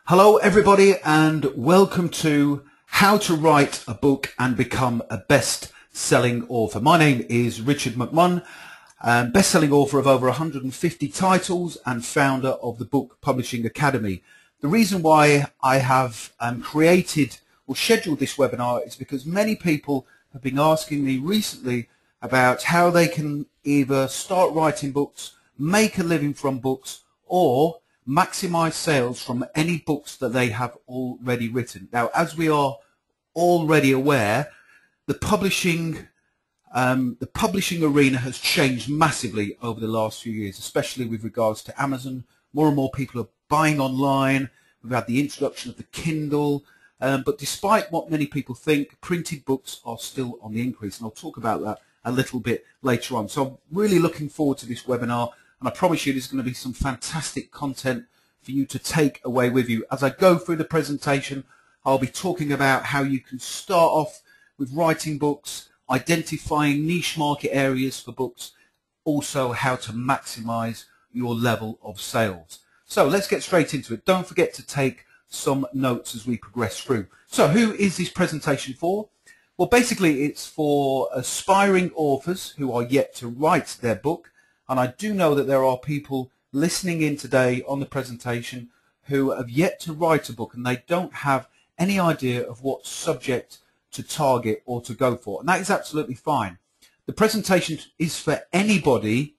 Hello everybody and welcome to How to Write a Book and Become a Best-Selling Author. My name is Richard McMunn, best-selling author of over 150 titles and founder of the Book Publishing Academy. The reason why I have created or scheduled this webinar is because many people have been asking me recently about how they can either start writing books, make a living from books, or maximize sales from any books that they have already written. Now, as we are already aware, the publishing arena has changed massively over the last few years, especially with regards to Amazon. More and more people are buying online. We've had the introduction of the Kindle, but despite what many people think, printed books are still on the increase, and I'll talk about that a little bit later on. So I'm really looking forward to this webinar. And I promise you there's going to be some fantastic content for you to take away with you. As I go through the presentation, I'll be talking about how you can start off with writing books, identifying niche market areas for books, also how to maximize your level of sales. So let's get straight into it. Don't forget to take some notes as we progress through. So who is this presentation for? Well, basically it's for aspiring authors who are yet to write their book. And I do know that there are people listening in today on the presentation who have yet to write a book and they don't have any idea of what subject to target or to go for. And that is absolutely fine. The presentation is for anybody,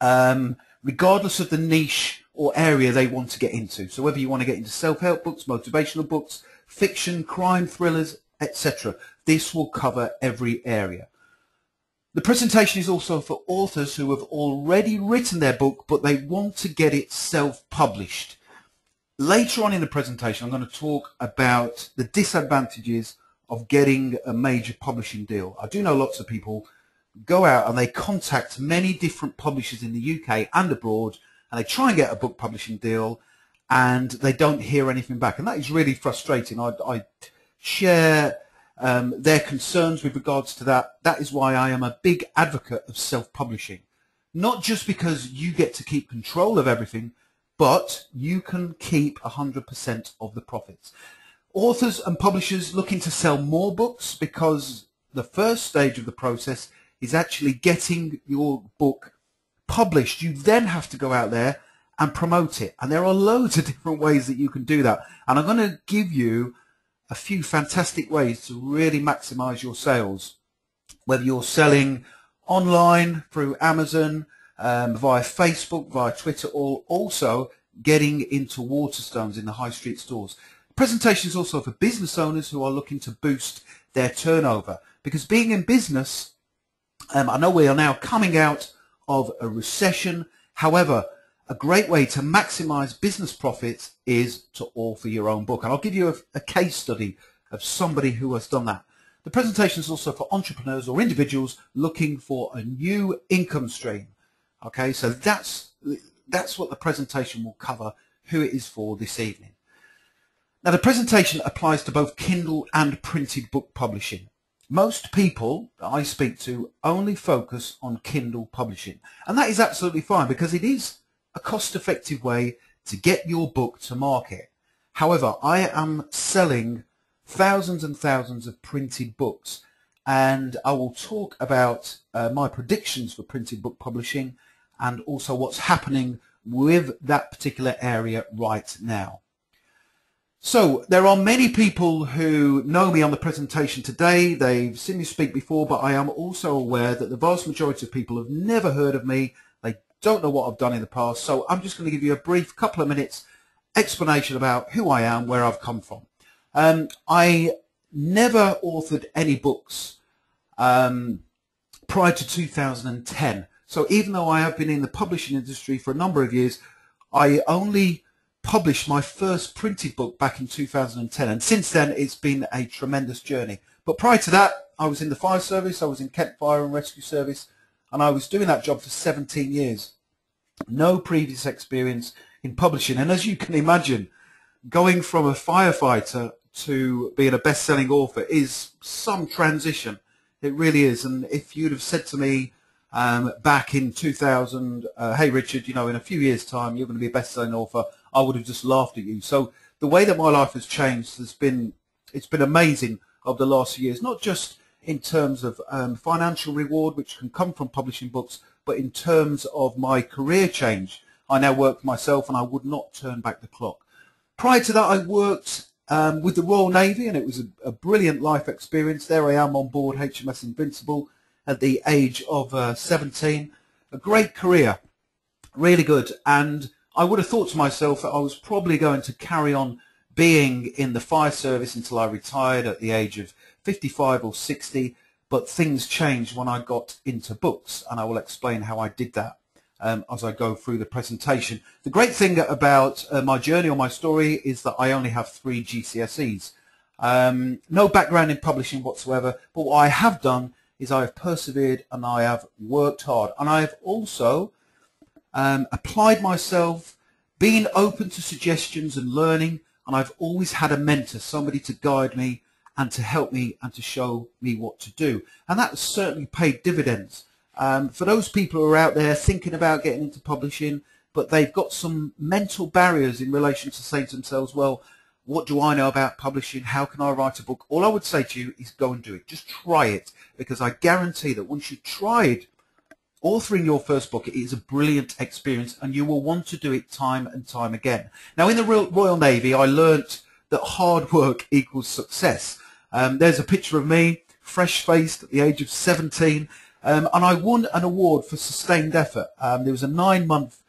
regardless of the niche or area they want to get into. So whether you want to get into self-help books, motivational books, fiction, crime, thrillers, etc. This will cover every area. The presentation is also for authors who have already written their book, but they want to get it self-published. Later on in the presentation, I'm going to talk about the disadvantages of getting a major publishing deal. I do know lots of people go out and they contact many different publishers in the UK and abroad, and they try and get a book publishing deal, and they don't hear anything back. And that is really frustrating. I share their concerns with regards to that. That is why I am a big advocate of self-publishing. Not just because you get to keep control of everything, but you can keep 100% of the profits. Authors and publishers looking to sell more books, because the first stage of the process is actually getting your book published. You then have to go out there and promote it. And there are loads of different ways that you can do that. And I'm going to give you a few fantastic ways to really maximize your sales, whether you're selling online through Amazon, via Facebook, via Twitter, or also getting into Waterstones in the high street stores. The presentation is also for business owners who are looking to boost their turnover, because being in business, I know we are now coming out of a recession. However, a great way to maximize business profits is to author your own book. And I'll give you a case study of somebody who has done that. The presentation is also for entrepreneurs or individuals looking for a new income stream. Okay, so that's what the presentation will cover, who it is for this evening. Now, the presentation applies to both Kindle and printed book publishing. Most people that I speak to only focus on Kindle publishing. And that is absolutely fine, because it is a cost-effective way to get your book to market. However, I am selling thousands and thousands of printed books, and I will talk about my predictions for printed book publishing and also what's happening with that particular area right now. So there are many people who know me on the presentation today. They've seen me speak before, but I am also aware that the vast majority of people have never heard of me. They don't know what I've done in the past, so I'm just going to give you a brief couple of minutes explanation about who I am, where I've come from. I never authored any books prior to 2010. So even though I have been in the publishing industry for a number of years, I only published my first printed book back in 2010. And since then, it's been a tremendous journey. But prior to that, I was in the fire service, I was in Kent Fire and Rescue Service, and I was doing that job for 17 years. No previous experience in publishing. And as you can imagine, going from a firefighter to being a best-selling author is some transition. It really is. And if you'd have said to me back in 2000, hey Richard, you know, in a few years' time you're going to be a best-selling author, I would have just laughed at you. So the way that my life has changed has been, it's been amazing over the last few years, not just in terms of financial reward, which can come from publishing books, but in terms of my career change. I now work for myself and I would not turn back the clock. Prior to that, I worked with the Royal Navy, and it was a brilliant life experience. There I am on board HMS Invincible at the age of 17. A great career, really good. And I would have thought to myself that I was probably going to carry on being in the fire service until I retired at the age of 55 or 60, but things changed when I got into books, and I will explain how I did that as I go through the presentation. The great thing about my journey or my story is that I only have 3 GCSEs. No background in publishing whatsoever, but what I have done is I have persevered and I have worked hard, and I have also applied myself, being open to suggestions and learning, and I've always had a mentor, somebody to guide me and to help me and to show me what to do. And that has certainly paid dividends. For those people who are out there thinking about getting into publishing, but they've got some mental barriers in relation to saying to themselves, well, what do I know about publishing? How can I write a book? All I would say to you is go and do it. Just try it, because I guarantee that once you've tried authoring your first book, it is a brilliant experience and you will want to do it time and time again. Now, in the Royal Navy, I learnt that hard work equals success. There's a picture of me, fresh-faced at the age of 17, and I won an award for sustained effort. There was a 9-month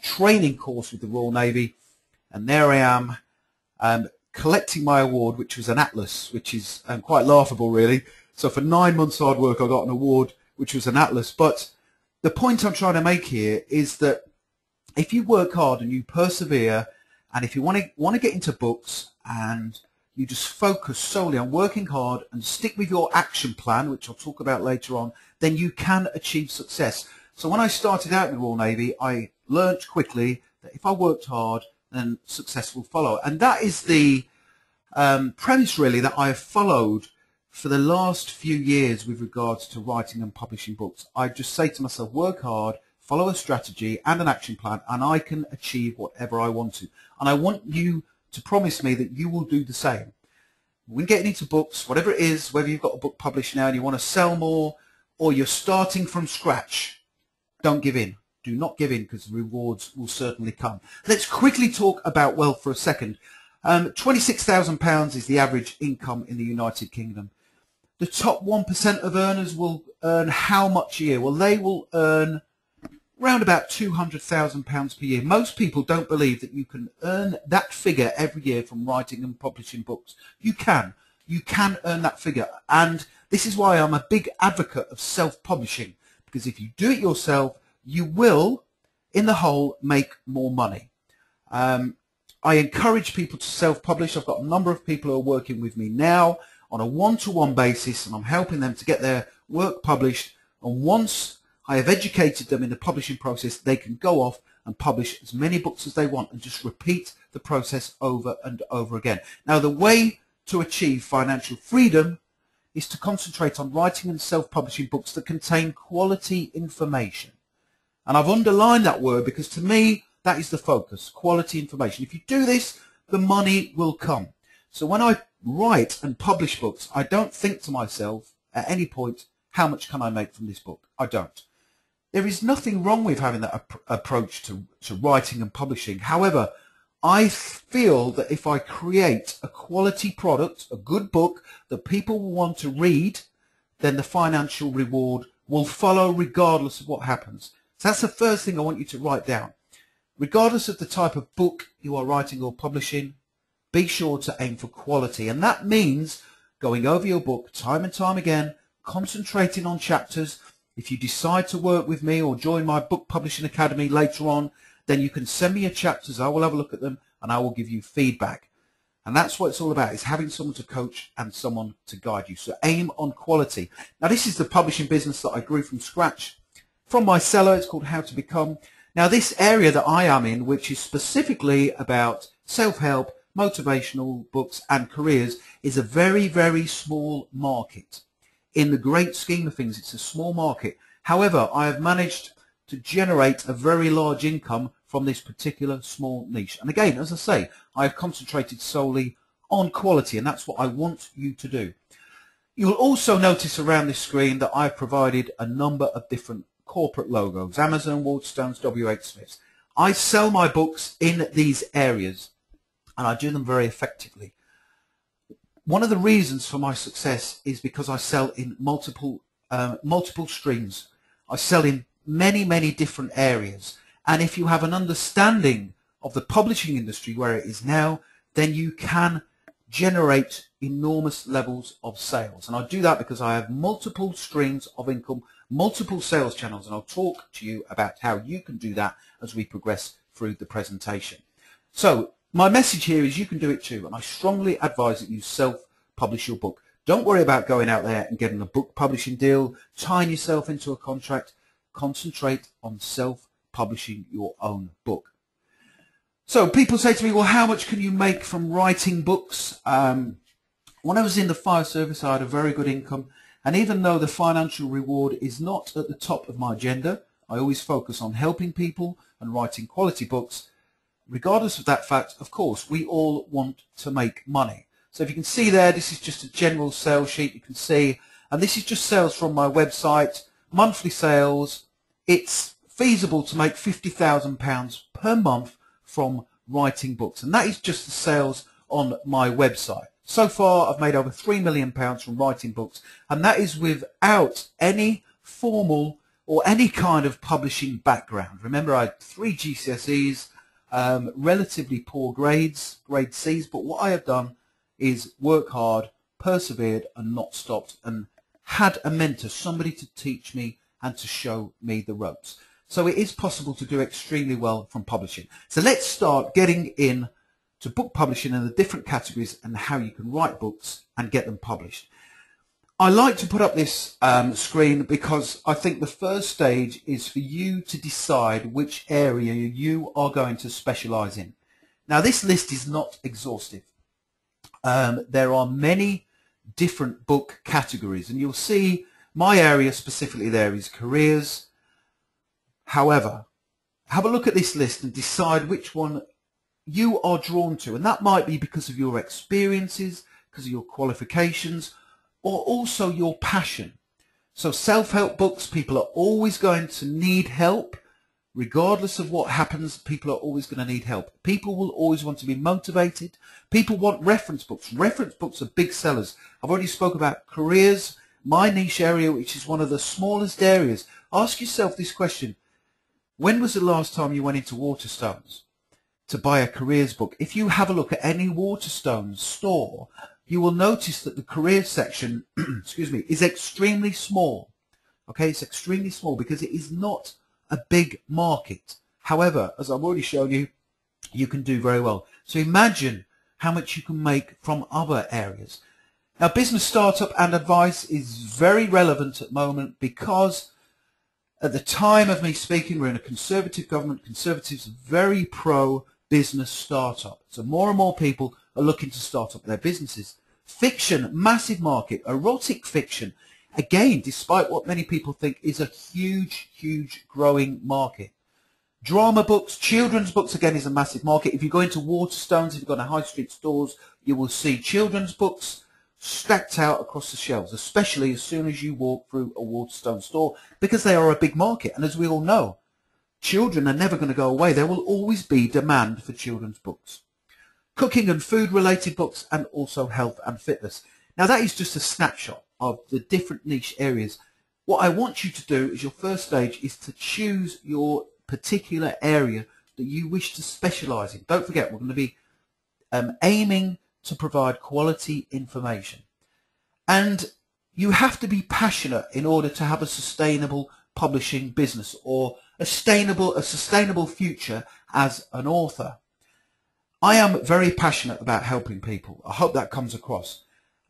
training course with the Royal Navy, and there I am collecting my award, which was an atlas, which is quite laughable, really. So for 9 months hard work, I got an award, which was an atlas. But the point I'm trying to make here is that if you work hard and you persevere, and if you want to get into books and you just focus solely on working hard and stick with your action plan, which I'll talk about later on, then you can achieve success. So when I started out in the Royal Navy, I learnt quickly that if I worked hard, then success will follow. And that is the premise, really, that I have followed for the last few years with regards to writing and publishing books. I just say to myself, work hard, follow a strategy and an action plan, and I can achieve whatever I want to. And I want you to promise me that you will do the same. When getting into books, whatever it is, whether you've got a book published now and you want to sell more, or you're starting from scratch, don't give in. Do not give in, because the rewards will certainly come. Let's quickly talk about wealth for a second. £26,000 is the average income in the United Kingdom. The top 1% of earners will earn how much a year? Well, they will earn around about £200,000 per year. Most people don't believe that you can earn that figure every year from writing and publishing books. You can. You can earn that figure. And this is why I'm a big advocate of self-publishing, because if you do it yourself, you will, in the whole, make more money. I encourage people to self-publish. I've got a number of people who are working with me now on a one-to-one basis, and I'm helping them to get their work published. And once I have educated them in the publishing process, they can go off and publish as many books as they want and just repeat the process over and over again. Now, the way to achieve financial freedom is to concentrate on writing and self-publishing books that contain quality information. And I've underlined that word because, to me, that is the focus, quality information. If you do this, the money will come. So when I write and publish books, I don't think to myself at any point, how much can I make from this book? I don't. There is nothing wrong with having that approach to writing and publishing. However, I feel that if I create a quality product, a good book that people will want to read, then the financial reward will follow regardless of what happens. So that's the first thing I want you to write down. Regardless of the type of book you are writing or publishing, be sure to aim for quality. And that means going over your book time and time again, concentrating on chapters. If you decide to work with me or join my book publishing academy later on, then you can send me your chapters. I will have a look at them and I will give you feedback. And that's what it's all about, is having someone to coach and someone to guide you. So aim on quality. Now, this is the publishing business that I grew from scratch from my cellar. It's called How to Become. Now, this area that I am in, which is specifically about self-help, motivational books and careers, is a very, very small market. In the great scheme of things, it's a small market. However, I have managed to generate a very large income from this particular small niche. And again, as I say, I've concentrated solely on quality, and that's what I want you to do. You'll also notice around this screen that I've provided a number of different corporate logos: Amazon, Waterstones, WH Smiths. I sell my books in these areas, and I do them very effectively. One of the reasons for my success is because I sell in multiple streams. I sell in many different areas, and if you have an understanding of the publishing industry where it is now, then you can generate enormous levels of sales. And I do that because I have multiple streams of income, multiple sales channels, and I'll talk to you about how you can do that as we progress through the presentation. So my message here is you can do it too, and I strongly advise that you self-publish your book. Don't worry about going out there and getting a book publishing deal, tying yourself into a contract. Concentrate on self-publishing your own book. So people say to me, well, how much can you make from writing books? When I was in the fire service, I had a very good income. And even though the financial reward is not at the top of my agenda, I always focus on helping people and writing quality books. Regardless of that fact, of course, we all want to make money. So if you can see there, this is just a general sales sheet. You can see, and this is just sales from my website, monthly sales. It's feasible to make £50,000 per month from writing books, and that is just the sales on my website. So far I've made over £3 million from writing books, and that is without any formal or any kind of publishing background. Remember, I had 3 GCSEs, relatively poor grades, grade C's, but what I have done is work hard, persevered and not stopped, and had a mentor, somebody to teach me and to show me the ropes. So it is possible to do extremely well from publishing. So let's start getting in to book publishing and the different categories and how you can write books and get them published. I like to put up this screen because I think the first stage is for you to decide which area you are going to specialize in. Now, this list is not exhaustive. There are many different book categories, and you'll see my area specifically there is careers. However, have a look at this list and decide which one you are drawn to, and that might be because of your experiences, because of your qualifications, or also your passion. So self-help books, people are always going to need help. Regardless of what happens, people are always going to need help. People will always want to be motivated. People want reference books. Reference books are big sellers. I've already spoke about careers, my niche area, which is one of the smallest areas. Ask yourself this question. When was the last time you went into Waterstones to buy a careers book? If you have a look at any Waterstones store, you will notice that the careers section excuse me, is extremely small. Okay, it's extremely small because it is not a big market. However, as I've already shown you, you can do very well. So imagine how much you can make from other areas. Now, business startup and advice is very relevant at the moment because at the time of me speaking, we're in a conservative government. Conservatives are very pro-business startup. So more and more people are looking to start up their businesses. Fiction, massive market. Erotic fiction, again, despite what many people think, is a huge growing market. Drama books, children's books, again, is a massive market. If you go into Waterstones, if you go to high street stores, you will see children's books stacked out across the shelves, especially as soon as you walk through a Waterstone store, because they are a big market. And as we all know, children are never going to go away. There will always be demand for children's books. Cooking and food related books, and also health and fitness. Now, that is just a snapshot of the different niche areas. What I want you to do is your first stage is to choose your particular area that you wish to specialize in. Don't forget, we're going to be aiming to provide quality information. And you have to be passionate in order to have a sustainable publishing business or a sustainable future as an author. I am very passionate about helping people. I hope that comes across.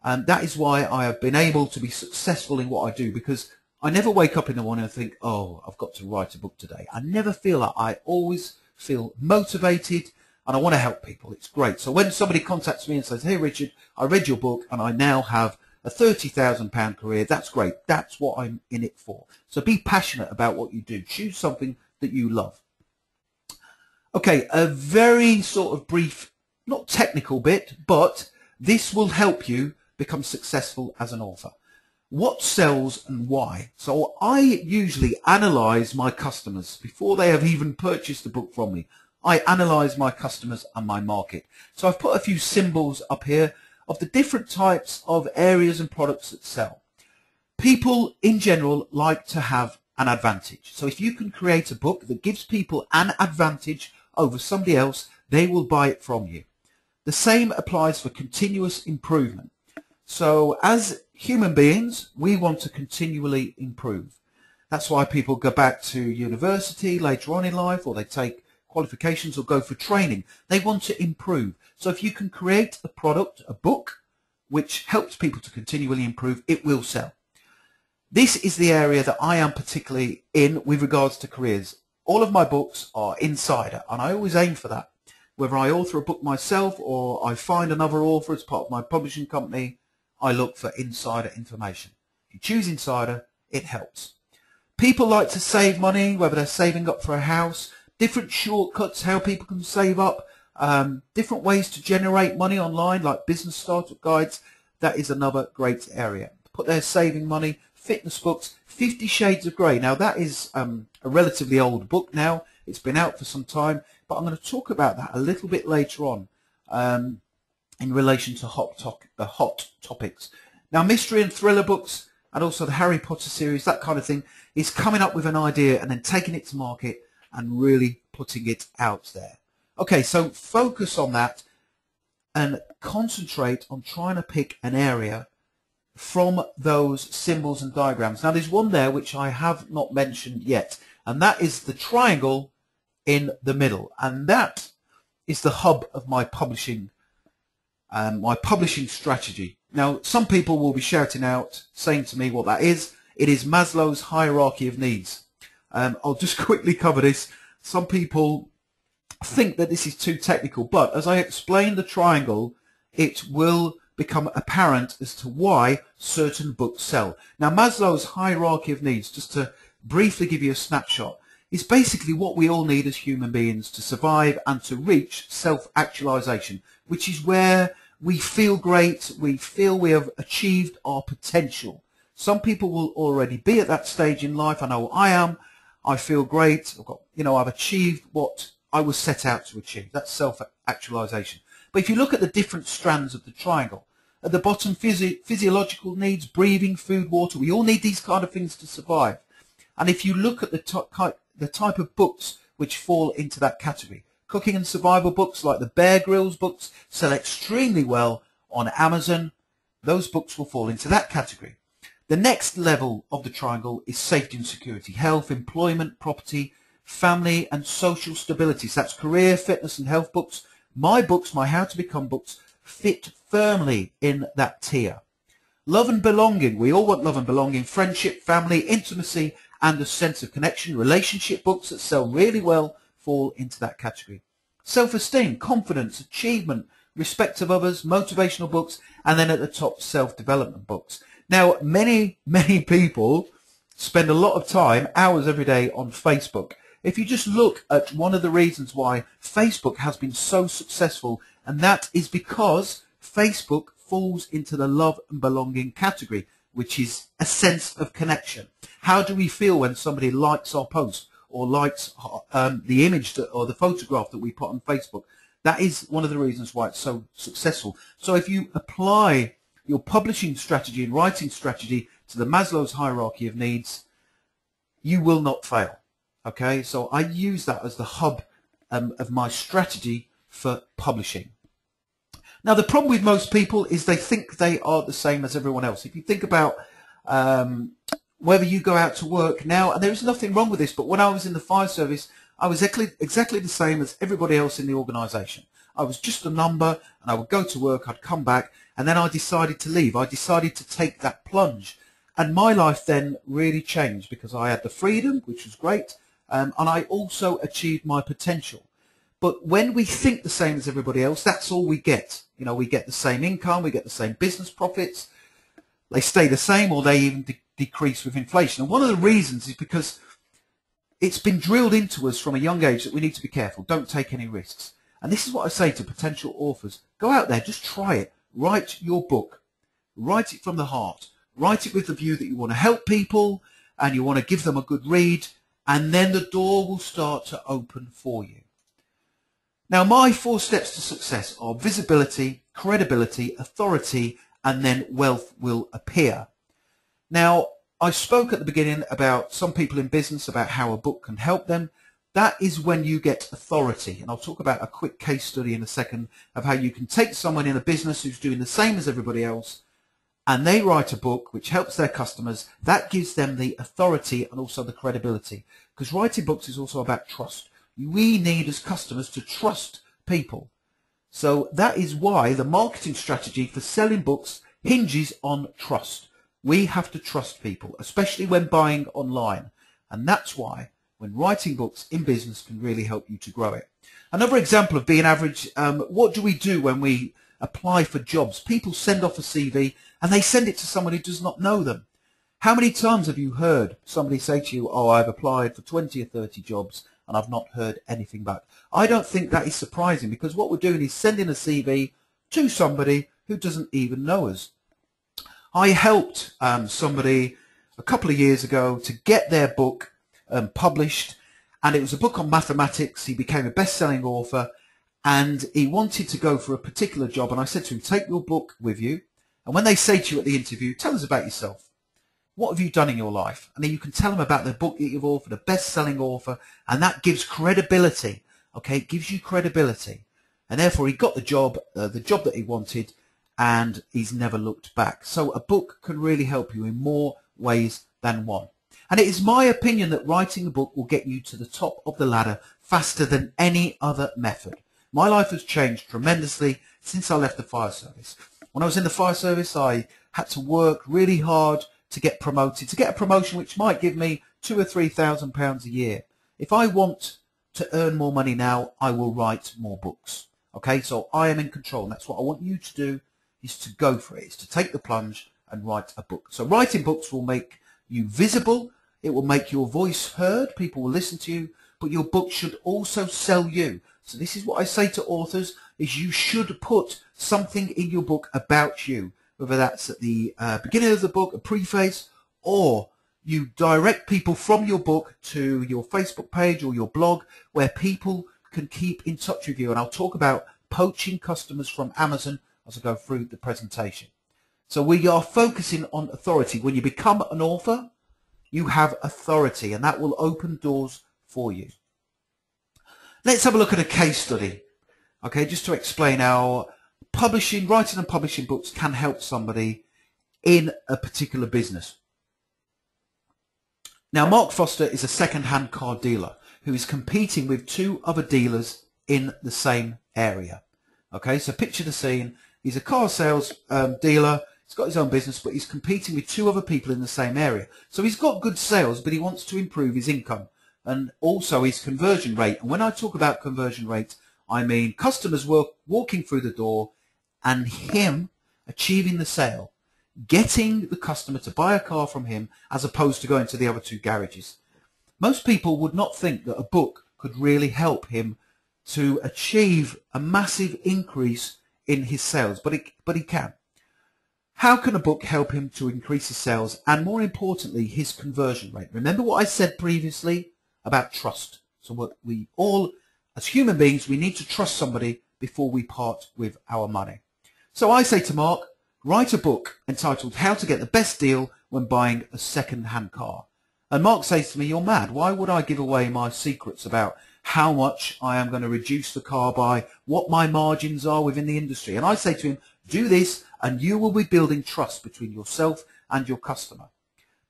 And that is why I have been able to be successful in what I do, because I never wake up in the morning and think, oh, I've got to write a book today. I never feel that. I always feel motivated and I want to help people. It's great. So when somebody contacts me and says, hey, Richard, I read your book and I now have a £30,000 career, that's great. That's what I'm in it for. So be passionate about what you do. Choose something that you love. Okay, a very sort of brief, not technical bit, but this will help you become successful as an author. What sells and why? So I usually analyze my customers before they have even purchased a book from me. I analyze my customers and my market. So I've put a few symbols up here of the different types of areas and products that sell. People in general like to have an advantage. So if you can create a book that gives people an advantage over somebody else, they will buy it from you. The same applies for continuous improvement. So as human beings, we want to continually improve. That's why people go back to university later on in life, or they take qualifications or go for training. They want to improve. So if you can create a product, a book, which helps people to continually improve, it will sell. This is the area that I am particularly in with regards to careers. All of my books are insider, and I always aim for that. Whether I author a book myself or I find another author as part of my publishing company, I look for insider information. If you choose insider, it helps. People like to save money, whether they're saving up for a house, different shortcuts, how people can save up, different ways to generate money online, like business startup guides. That is another great area. Put their saving money, fitness books, 50 Shades of Grey. Now that is a relatively old book now. It's been out for some time, but I'm going to talk about that a little bit later on in relation to hot topics. Now mystery and thriller books and also the Harry Potter series, that kind of thing, is coming up with an idea and then taking it to market and really putting it out there. Okay, so focus on that and concentrate on trying to pick an area from those symbols and diagrams. Now there's one there which I have not mentioned yet, and that is the triangle in the middle, and that is the hub of my publishing strategy. Now some people will be shouting out, saying to me what that is. It is Maslow's hierarchy of needs. I'll just quickly cover this. Some people think that this is too technical, but as I explain the triangle, it will become apparent as to why certain books sell. Now Maslow's hierarchy of needs, just to briefly give you a snapshot, is basically what we all need as human beings to survive and to reach self-actualization, which is where we feel great, we feel we have achieved our potential. Some people will already be at that stage in life. I know I am. I feel great. I've achieved what I was set out to achieve. That's self-actualization. But if you look at the different strands of the triangle, at the bottom, physiological needs, breathing, food, water, we all need these kind of things to survive. And if you look at the type of books which fall into that category, cooking and survival books like the Bear Grylls books sell extremely well on Amazon. Those books will fall into that category. The next level of the triangle is safety and security, health, employment, property, family and social stability. So that's career, fitness and health books. My books, my How to Become books, fit firmly in that tier. Love and belonging. We all want love and belonging. Friendship, family, intimacy and a sense of connection. Relationship books that sell really well fall into that category. Self-esteem, confidence, achievement, respect of others, motivational books, and then at the top, self-development books. Now, many people spend a lot of time, hours every day on Facebook. If you just look at one of the reasons why Facebook has been so successful, and that is because Facebook falls into the love and belonging category, which is a sense of connection. How do we feel when somebody likes our post or likes the image or the photograph that we put on Facebook? That is one of the reasons why it's so successful. So if you apply your publishing strategy and writing strategy to the Maslow's hierarchy of needs, you will not fail. Okay, so I use that as the hub of my strategy for publishing. Now the problem with most people is they think they are the same as everyone else. If you think about whether you go out to work now, and there is nothing wrong with this, but when I was in the fire service, I was exactly the same as everybody else in the organisation. I was just a number, and I would go to work, I'd come back, and then I decided to leave. I decided to take that plunge. And my life then really changed because I had the freedom, which was great, and I also achieved my potential. But when we think the same as everybody else, that's all we get. You know, we get the same income, we get the same business profits, They stay the same or they even decrease with inflation. And one of the reasons is because it's been drilled into us from a young age that we need to be careful. Don't take any risks. And this is what I say to potential authors. Go out there, just try it. Write your book. Write it from the heart. Write it with the view that you want to help people and you want to give them a good read, and then the door will start to open for you. Now, my 4 steps to success are visibility, credibility, authority, and then wealth will appear. Now, I spoke at the beginning about some people in business, about how a book can help them. That is when you get authority. And I'll talk about a quick case study in a second of how you can take someone in a business who's doing the same as everybody else, and they write a book which helps their customers. That gives them the authority and also the credibility. Because writing books is also about trust. We need as customers to trust people. So that is why the marketing strategy for selling books hinges on trust. We have to trust people, especially when buying online. And that's why when writing books in business can really help you to grow it. Another example of being average, what do we do when we apply for jobs? People send off a CV and they send it to someone who does not know them. How many times have you heard somebody say to you, oh, I've applied for 20 or 30 jobs and I've not heard anything back? I don't think that is surprising, because what we're doing is sending a CV to somebody who doesn't even know us. I helped somebody a couple of years ago to get their book published, and it was a book on mathematics. He became a best-selling author and he wanted to go for a particular job, and I said to him, take your book with you, and when they say to you at the interview, tell us about yourself. What have you done in your life? And then you can tell them about the book that you've authored, a best-selling author, and that gives credibility. Okay, it gives you credibility. And therefore he got the job that he wanted, and he's never looked back. So a book can really help you in more ways than one. And it is my opinion that writing a book will get you to the top of the ladder faster than any other method. My life has changed tremendously since I left the fire service. When I was in the fire service, I had to work really hard to get promoted, to get a promotion which might give me £2,000 or £3,000 a year. If I want to earn more money now, I will write more books. Okay, so I am in control, and that's what I want you to do, is to go for it, is to take the plunge and write a book. So writing books will make you visible, it will make your voice heard, people will listen to you, but your book should also sell you. So this is what I say to authors, is you should put something in your book about you, whether that's at the beginning of the book, a preface, or you direct people from your book to your Facebook page or your blog where people can keep in touch with you. And I'll talk about poaching customers from Amazon as I go through the presentation. So we are focusing on authority. When you become an author, you have authority, and that will open doors for you. Let's have a look at a case study, okay, just to explain how writing and publishing books can help somebody in a particular business. Now, Mark Foster is a second-hand car dealer who is competing with 2 other dealers in the same area. Okay, so picture the scene. He's a car sales dealer. He's got his own business, but he's competing with 2 other people in the same area. So he's got good sales, but he wants to improve his income and also his conversion rate. And when I talk about conversion rate, I mean customers walking through the door and him achieving the sale, getting the customer to buy a car from him as opposed to going to the other 2 garages. Most people would not think that a book could really help him to achieve a massive increase in his sales, but he can. How can a book help him to increase his sales and, more importantly, his conversion rate? Remember what I said previously about trust. So what we all, as human beings, we need to trust somebody before we part with our money. So I say to Mark, write a book entitled How to Get the Best Deal When Buying a Second-Hand Car. And Mark says to me, you're mad. Why would I give away my secrets about how much I am going to reduce the car by, what my margins are within the industry? And I say to him, do this and you will be building trust between yourself and your customer.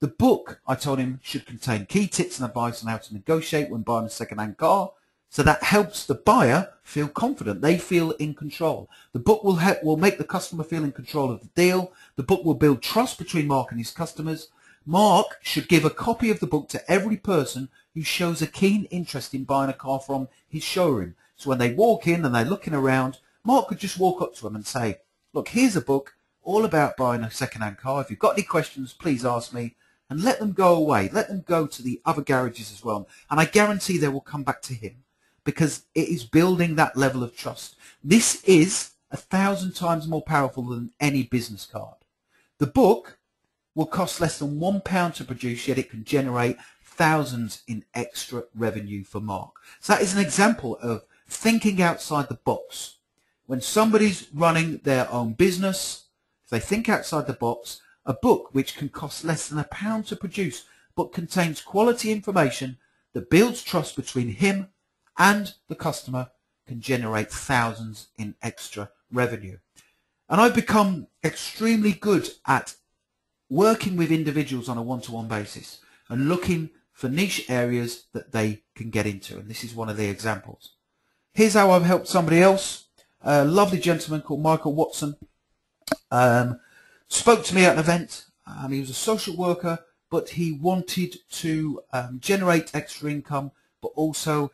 The book, I told him, should contain key tips and advice on how to negotiate when buying a second-hand car. So that helps the buyer feel confident. They feel in control. The book will make the customer feel in control of the deal. The book will build trust between Mark and his customers. Mark should give a copy of the book to every person who shows a keen interest in buying a car from his showroom. So when they walk in and they're looking around, Mark could just walk up to them and say, look, here's a book. all about buying a second-hand car. If you've got any questions, please ask me, and let them go away. Let them go to the other garages as well. And I guarantee they will come back to him, because it is building that level of trust. This is 1,000 times more powerful than any business card. The book will cost less than £1 to produce, yet it can generate thousands in extra revenue for Mark. So that is an example of thinking outside the box. When somebody's running their own business, if they think outside the box, a book which can cost less than £1 to produce but contains quality information that builds trust between him and the customer can generate thousands in extra revenue. And I've become extremely good at working with individuals on a one-to-one basis and looking for niche areas that they can get into. And this is one of the examples. Here's how I've helped somebody else. A lovely gentleman called Michael Watson spoke to me at an event. He was a social worker, but he wanted to generate extra income, but also,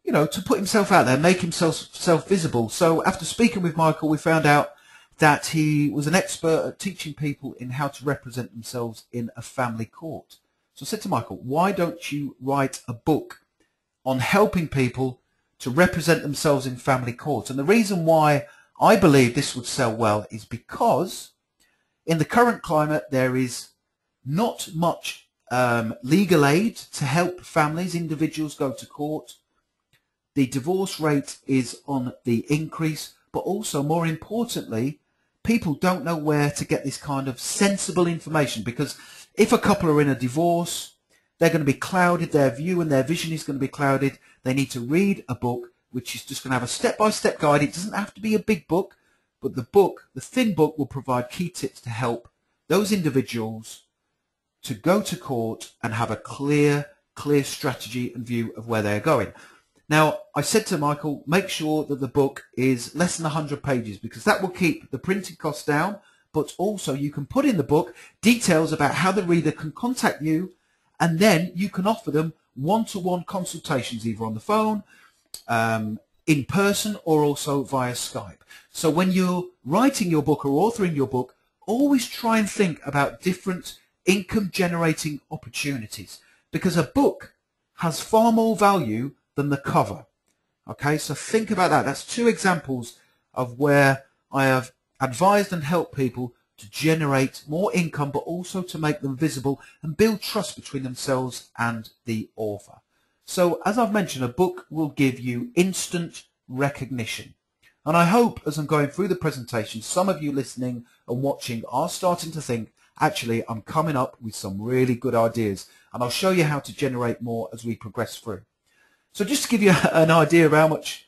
you know, to put himself out there, make himself visible. So after speaking with Michael, we found out that he was an expert at teaching people in how to represent themselves in a family court. So I said to Michael, why don't you write a book on helping people to represent themselves in family court? And the reason why I believe this would sell well is because in the current climate there is not much legal aid to help families, individuals go to court. The divorce rate is on the increase, but also more importantly, people don't know where to get this kind of sensible information, because if a couple are in a divorce, they're going to be clouded, their view and their vision is going to be clouded. They need to read a book which is just going to have a step-by-step guide. It doesn't have to be a big book, but the thin book will provide key tips to help those individuals to go to court and have a clear strategy and view of where they're going. Now, I said to Michael, make sure that the book is less than 100 pages, because that will keep the printing costs down, but also you can put in the book details about how the reader can contact you, and then you can offer them one-to-one consultations, either on the phone, in person, or also via Skype. So when you're writing your book or authoring your book, always try and think about different income-generating opportunities, because a book has far more value than the cover. Okay, so think about that. That's two examples of where I have advised and helped people to generate more income, but also to make them visible and build trust between themselves and the author. So as I've mentioned, a book will give you instant recognition. And I hope as I'm going through the presentation, some of you listening and watching are starting to think, actually, I'm coming up with some really good ideas, and I'll show you how to generate more as we progress through. So just to give you an idea of how much,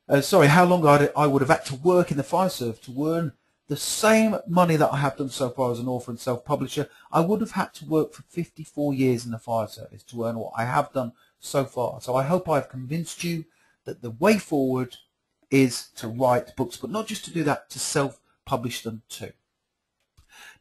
how long I would have had to work in the fire service to earn the same money that I have done so far as an author and self-publisher, I would have had to work for 54 years in the fire service to earn what I have done so far. So I hope I've convinced you that the way forward is to write books, but not just to do that, to self-publish them too.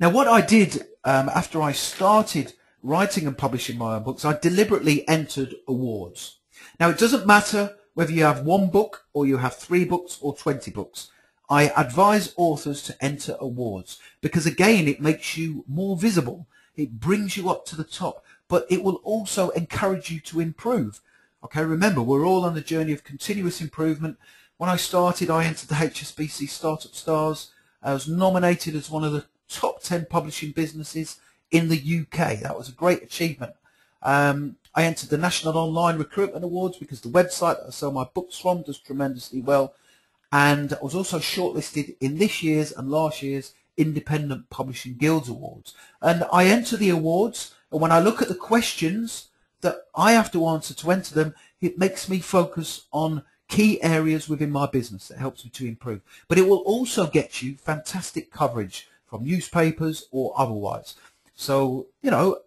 Now, what I did after I started writing and publishing my own books, I deliberately entered awards. Now, it doesn't matter whether you have one book or you have 3 books or 20 books. I advise authors to enter awards because, again, it makes you more visible. It brings you up to the top, but it will also encourage you to improve. Okay, remember, we're all on the journey of continuous improvement. When I started, I entered the HSBC Startup Stars. I was nominated as one of the top 10 publishing businesses in the UK. That was a great achievement. I entered the National Online Recruitment Awards because the website that I sell my books from does tremendously well. And I was also shortlisted in this year's and last year's Independent Publishing Guilds Awards. And I enter the awards, and when I look at the questions that I have to answer to enter them, it makes me focus on key areas within my business that helps me to improve. But it will also get you fantastic coverage from newspapers or otherwise. So, you know,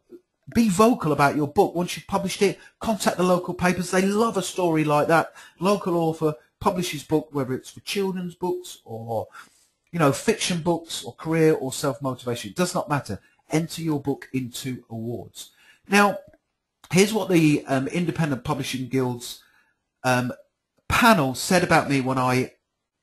be vocal about your book. Once you've published it, contact the local papers. They love a story like that. Local author publishes book, whether it's for children's books or, you know, fiction books or career or self-motivation. It does not matter. Enter your book into awards. Now, here's what the Independent Publishing Guilds panel said about me when I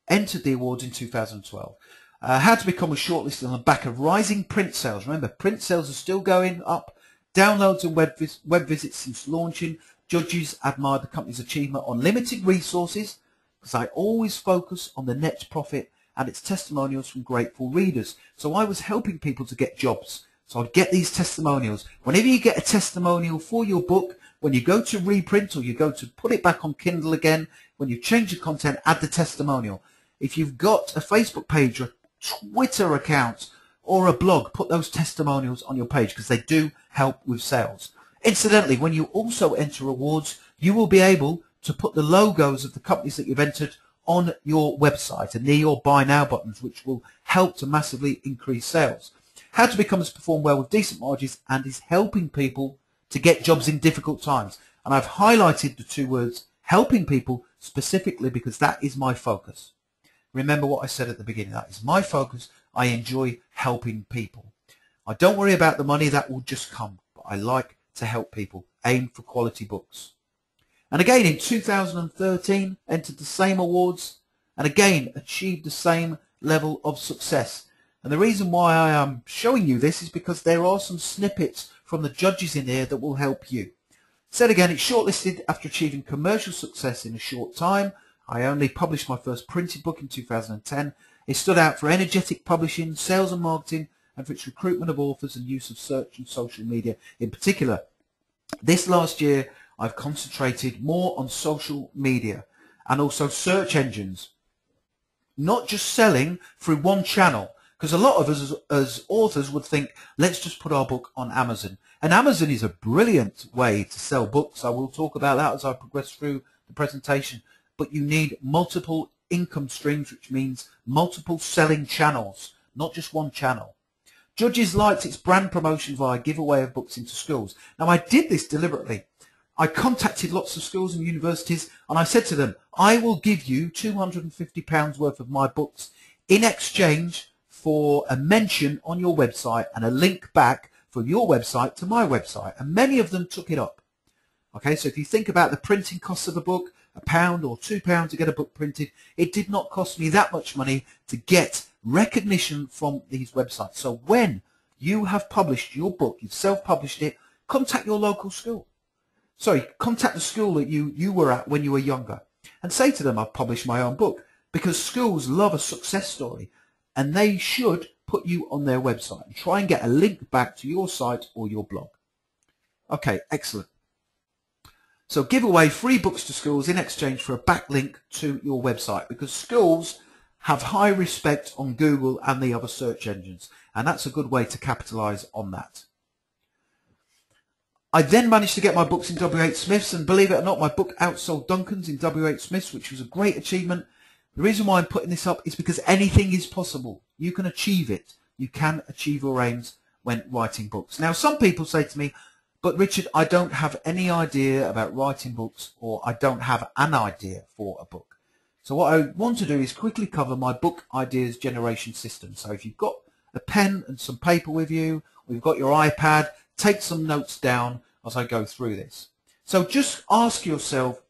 entered the awards in 2012. How to become a shortlisted on the back of rising print sales. Remember, print sales are still going up. Downloads and web visits since launching. Judges admired the company's achievement on limited resources, because I always focus on the net profit and its testimonials from grateful readers. So I was helping people to get jobs. So I'd get these testimonials. Whenever you get a testimonial for your book, when you go to reprint or you go to put it back on Kindle again, when you change the content, add the testimonial. If you've got a Facebook page or a Twitter account or a blog, put those testimonials on your page, because they do help with sales. Incidentally, when you also enter awards, you will be able to put the logos of the companies that you've entered on your website and near your buy now buttons, which will help to massively increase sales. How to become and perform well with decent margins, and is helping people to get jobs in difficult times. And I've highlighted the two words helping people specifically because that is my focus. Remember what I said at the beginning, that is my focus. I enjoy helping people. I don't worry about the money, that will just come, but I like to help people. Aim for quality books. And again in 2013 entered the same awards and again achieved the same level of success. And the reason why I am showing you this is because there are some snippets from the judges in here that will help you. Said again, it's shortlisted after achieving commercial success in a short time. I only published my first printed book in 2010. It stood out for energetic publishing, sales and marketing, and for its recruitment of authors and use of search and social media in particular. This last year, I've concentrated more on social media and also search engines, not just selling through one channel. Because a lot of us as authors would think, let's just put our book on Amazon. And Amazon is a brilliant way to sell books. I will talk about that as I progress through the presentation. But you need multiple income streams, which means multiple selling channels, not just one channel. Judges liked its brand promotion via giveaway of books into schools. Now, I did this deliberately. I contacted lots of schools and universities, and I said to them, I will give you £250 worth of my books in exchange for a mention on your website and a link back from your website to my website. And many of them took it up. Okay, so if you think about the printing costs of a book, £1 or £2 to get a book printed, it did not cost me that much money to get recognition from these websites. So when you have published your book, you've self-published it, contact your local school. Sorry, contact the school that you were at when you were younger and say to them, I've published my own book, because schools love a success story. And they should put you on their website and try and get a link back to your site or your blog. Okay, excellent. So give away free books to schools in exchange for a backlink to your website, because schools have high respect on Google and the other search engines, and that's a good way to capitalize on that. I then managed to get my books in W.H. Smith's, and believe it or not, my book outsold Duncan's in W.H. Smith's, which was a great achievement. The reason why I'm putting this up is because anything is possible. You can achieve it. You can achieve your aims when writing books. Now, some people say to me, but Richard, I don't have any idea about writing books, or I don't have an idea for a book. So what I want to do is quickly cover my book ideas generation system. So if you've got a pen and some paper with you, or you've got your iPad, take some notes down as I go through this. So just ask yourself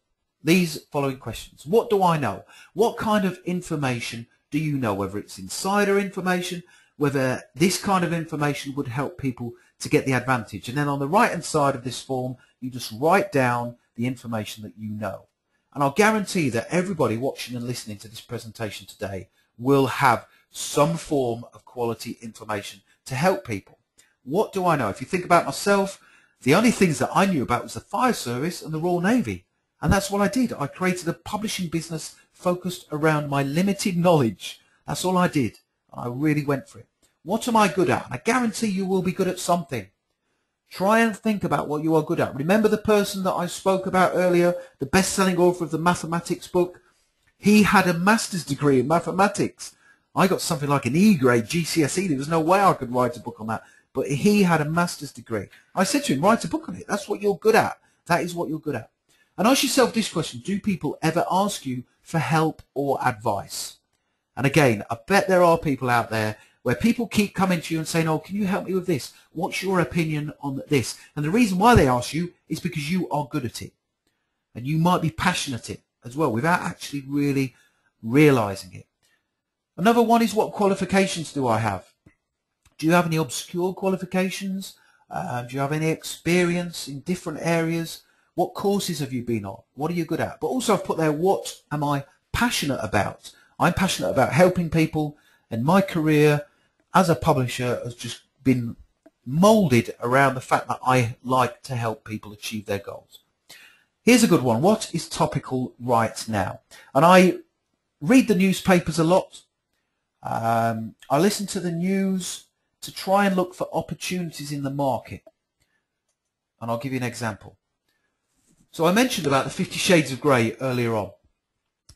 these following questions. What do I know? What kind of information do you know? Whether it's insider information, whether this kind of information would help people to get the advantage. And then on the right hand side of this form, you just write down the information that you know. And I'll guarantee that everybody watching and listening to this presentation today will have some form of quality information to help people. What do I know? If you think about myself, the only things that I knew about was the Fire Service and the Royal Navy. And that's what I did. I created a publishing business focused around my limited knowledge. That's all I did. I really went for it. What am I good at? And I guarantee you will be good at something. Try and think about what you are good at. Remember the person that I spoke about earlier, the best-selling author of the mathematics book? He had a master's degree in mathematics. I got something like an E grade GCSE. There was no way I could write a book on that. But he had a master's degree. I said to him, write a book on it. That's what you're good at. That is what you're good at. And ask yourself this question: do people ever ask you for help or advice? And again, I bet there are people out there where people keep coming to you and saying, oh, can you help me with this? What's your opinion on this? And the reason why they ask you is because you are good at it. And you might be passionate at it as well without actually really realizing it. Another one is, what qualifications do I have? Do you have any obscure qualifications? Do you have any experience in different areas? What courses have you been on? What are you good at? But also I've put there, what am I passionate about? I'm passionate about helping people, and my career as a publisher has just been molded around the fact that I like to help people achieve their goals. Here's a good one. What is topical right now? And I read the newspapers a lot. I listen to the news to try and look for opportunities in the market. And I'll give you an example. So I mentioned about the 50 Shades of Grey earlier on.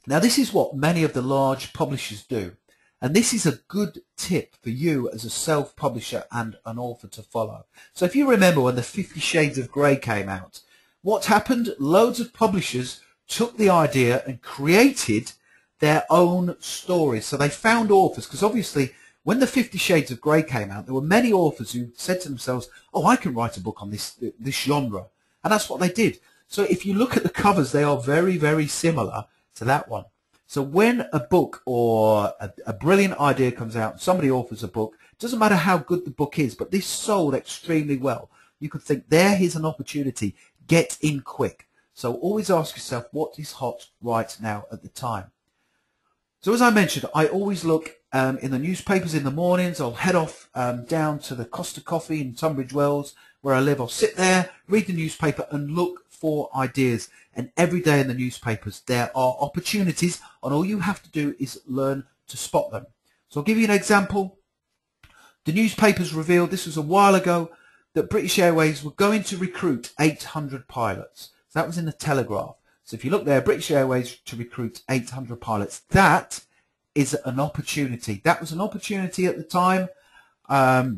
Now this is what many of the large publishers do. And this is a good tip for you as a self-publisher and an author to follow. So if you remember when the 50 Shades of Grey came out, what happened? Loads of publishers took the idea and created their own stories. So they found authors, because obviously when the 50 Shades of Grey came out, there were many authors who said to themselves, oh, I can write a book on this genre. And that's what they did. So if you look at the covers, they are very, very similar to that one. So when a book or a brilliant idea comes out, somebody authors a book, it doesn't matter how good the book is, but this sold extremely well. You could think, here's an opportunity. Get in quick. So always ask yourself, what is hot right now at the time? So as I mentioned, I always look in the newspapers in the mornings. I'll head off down to the Costa Coffee in Tunbridge Wells, where I live. I'll sit there, read the newspaper and look for ideas. And every day in the newspapers there are opportunities, and all you have to do is learn to spot them. So I'll give you an example. The newspapers revealed, this was a while ago, that British Airways were going to recruit 800 pilots. So that was in the Telegraph. So if you look there, British Airways to recruit 800 pilots. That is an opportunity. That was an opportunity at the time, a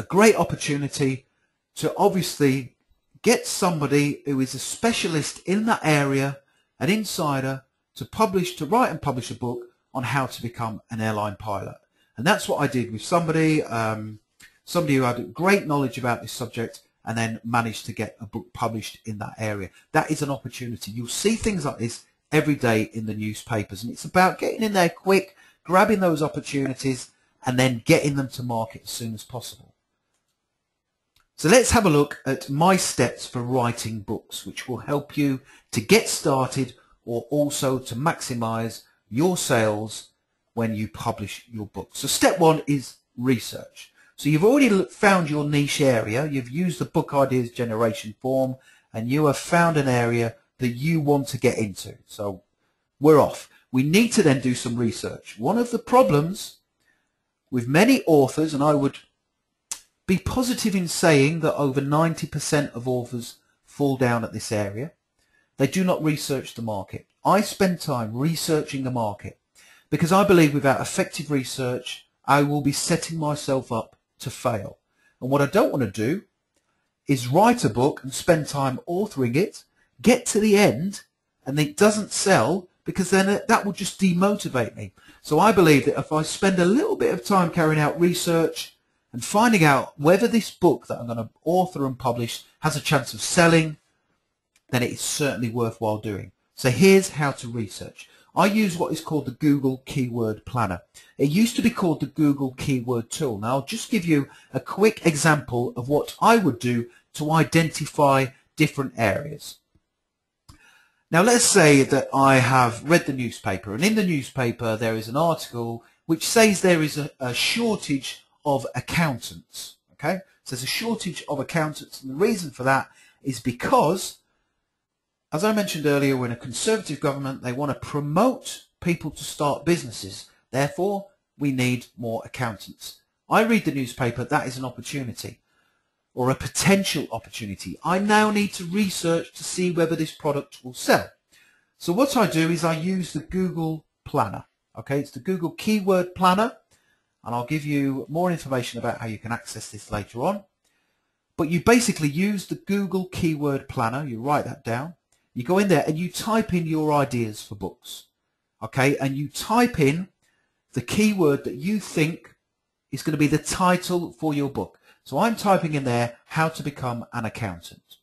great opportunity to obviously get somebody who is a specialist in that area, an insider, to write and publish a book on how to become an airline pilot. And that's what I did with somebody, somebody who had great knowledge about this subject, and then managed to get a book published in that area. That is an opportunity. You'll see things like this every day in the newspapers, and it's about getting in there quick, grabbing those opportunities, and then getting them to market as soon as possible. So let's have a look at my steps for writing books, which will help you to get started or also to maximize your sales when you publish your book. So step one is research. So you've already found your niche area, you've used the book ideas generation form, and you have found an area that you want to get into. So we're off. We need to then do some research. One of the problems with many authors, and I would be positive in saying that over 90% of authors fall down at this area, they do not research the market. I spend time researching the market because I believe without effective research, I will be setting myself up to fail. And what I don't want to do is write a book and spend time authoring it, get to the end, and it doesn't sell, because then that will just demotivate me. So I believe that if I spend a little bit of time carrying out research and finding out whether this book that I'm going to author and publish has a chance of selling, then it is certainly worthwhile doing. So here's how to research. I use what is called the Google Keyword Planner. It used to be called the Google Keyword Tool. Now I'll just give you a quick example of what I would do to identify different areas. Now let's say that I have read the newspaper, and in the newspaper there is an article which says there is a shortage of accountants. Okay, so there's a shortage of accountants, and the reason for that is because, as I mentioned earlier, we're in a Conservative government. They want to promote people to start businesses. Therefore, we need more accountants. I read the newspaper, that is an opportunity, or a potential opportunity. I now need to research to see whether this product will sell. So what I do is I use the Google Planner. Okay, it's the Google Keyword Planner, and I'll give you more information about how you can access this later on. But you basically use the Google Keyword Planner, you write that down, you go in there and you type in your ideas for books. Okay, and you type in the keyword that you think is going to be the title for your book. So I'm typing in there, how to become an accountant.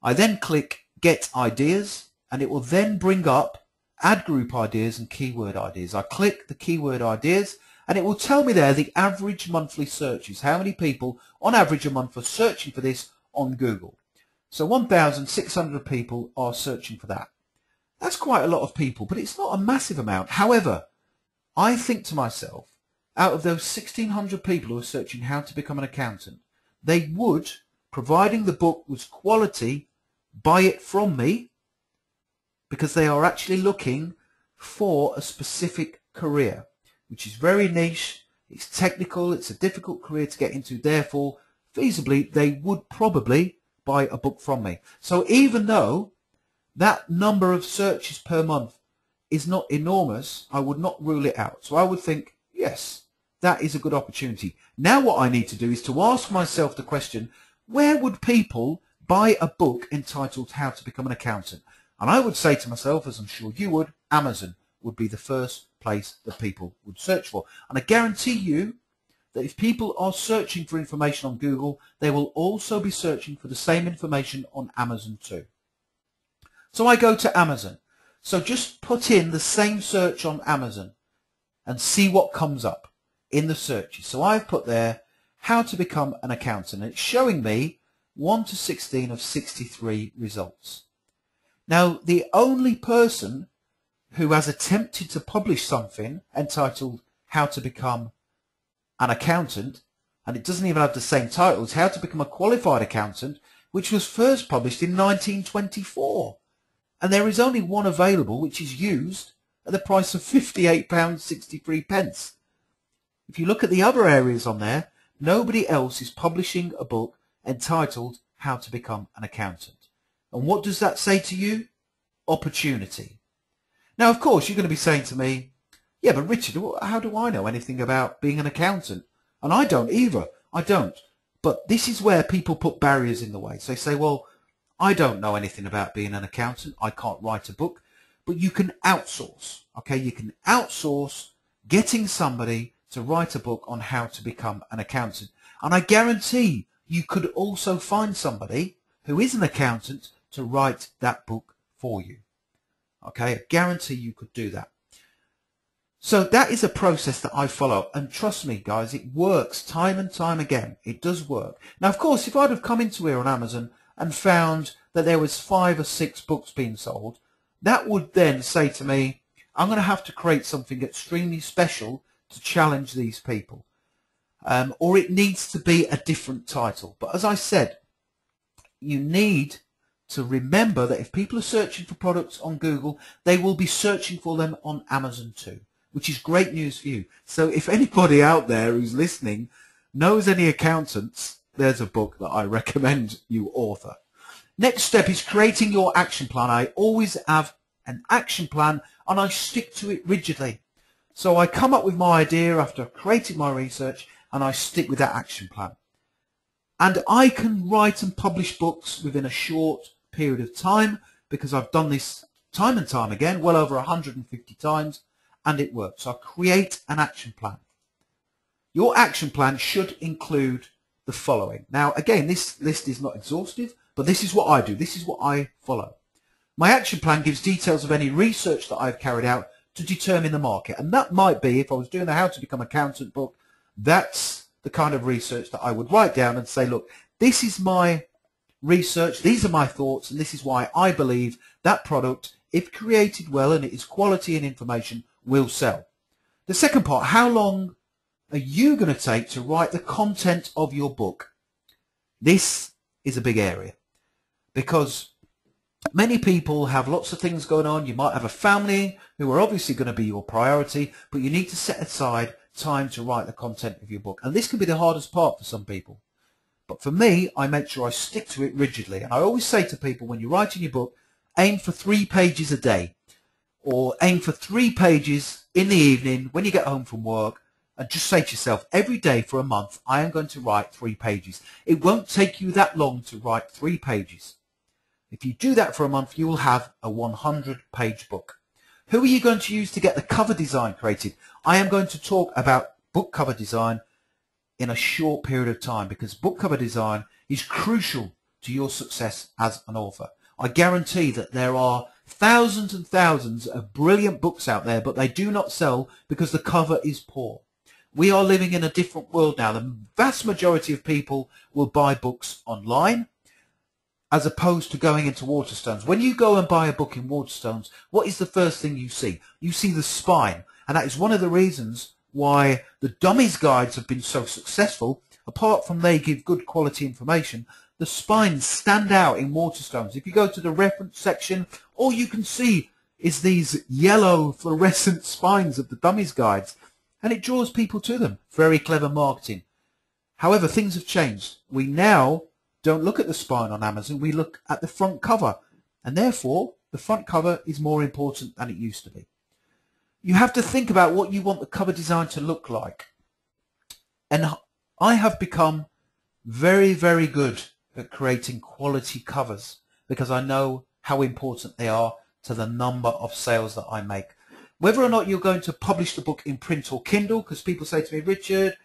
I then click Get Ideas, and it will then bring up add group ideas and keyword ideas. I click the keyword ideas and it will tell me there the average monthly searches, how many people on average a month are searching for this on Google. So 1,600 people are searching for that. That's quite a lot of people, but it's not a massive amount. However, I think to myself, out of those 1,600 people who are searching how to become an accountant, they would, providing the book was quality, buy it from me, because they are actually looking for a specific career, which is very niche, it's technical, it's a difficult career to get into, therefore, feasibly, they would probably buy a book from me. So even though that number of searches per month is not enormous, I would not rule it out. So I would think, yes, that is a good opportunity. Now what I need to do is to ask myself the question, where would people buy a book entitled How to Become an Accountant? And I would say to myself, as I'm sure you would, Amazon would be the first place that people would search for. And I guarantee you that if people are searching for information on Google, they will also be searching for the same information on Amazon too. So I go to Amazon. So just put in the same search on Amazon and see what comes up in the searches. So I've put there, how to become an accountant. And it's showing me 1 to 16 of 63 results. Now, the only person who has attempted to publish something entitled How to Become an Accountant, and it doesn't even have the same title, it's How to Become a Qualified Accountant, which was first published in 1924. And there is only one available, which is used at the price of £58.63. If you look at the other areas on there, nobody else is publishing a book entitled How to Become an Accountant. And what does that say to you? Opportunity. Now, of course, you're going to be saying to me, yeah, but Richard, how do I know anything about being an accountant? And I don't either. I don't. But this is where people put barriers in the way. So they say, well, I don't know anything about being an accountant. I can't write a book. But you can outsource. Okay, you can outsource getting somebody to write a book on how to become an accountant. And I guarantee you could also find somebody who is an accountant to write that book for you. Okay, I guarantee you could do that. So that is a process that I follow, and trust me guys, it works time and time again. It does work. Now of course, if I'd have come into here on Amazon and found that there was 5 or 6 books being sold, that would then say to me, I'm going to have to create something extremely special to challenge these people. Or it needs to be a different title. But as I said, you need to remember that if people are searching for products on Google, they will be searching for them on Amazon too, which is great news for you. So if anybody out there who's listening knows any accountants, there's a book that I recommend you author. Next step is creating your action plan. I always have an action plan and I stick to it rigidly. So I come up with my idea after I've created my research and I stick with that action plan. And I can write and publish books within a short period of time because I've done this time and time again, well over 150 times, and it works. So I create an action plan. Your action plan should include the following. Now, again, this list is not exhaustive, but this is what I do. This is what I follow. My action plan gives details of any research that I've carried out to determine the market. And that might be, if I was doing the How to Become an Accountant book, that's the kind of research that I would write down and say, look, this is my research, these are my thoughts, and this is why I believe that product, if created well and it is quality and information, will sell. The second part, how long are you going to take to write the content of your book? This is a big area because many people have lots of things going on. You might have a family who are obviously going to be your priority, but you need to set aside time to write the content of your book. And this can be the hardest part for some people. But for me, I make sure I stick to it rigidly. And I always say to people, when you're writing your book, aim for 3 pages a day, or aim for 3 pages in the evening when you get home from work, and just say to yourself, every day for a month, I am going to write 3 pages. It won't take you that long to write 3 pages. If you do that for a month, you will have a 100-page book. Who are you going to use to get the cover design created? I am going to talk about book cover design in a short period of time because book cover design is crucial to your success as an author. I guarantee that there are thousands and thousands of brilliant books out there, but they do not sell because the cover is poor. We are living in a different world now. The vast majority of people will buy books online as opposed to going into Waterstones. When you go and buy a book in Waterstones, what is the first thing you see? You see the spine. And that is one of the reasons why the dummies guides have been so successful. Apart from they give good quality information, the spines stand out in Waterstones. If you go to the reference section, all you can see is these yellow fluorescent spines of the dummies guides, and it draws people to them. Very clever marketing. However, things have changed. We now don't look at the spine on Amazon, we look at the front cover, and therefore the front cover is more important than it used to be. You have to think about what you want the cover design to look like. And I have become very, very good at creating quality covers because I know how important they are to the number of sales that I make. Whether or not you're going to publish the book in print or Kindle, because people say to me, Richard,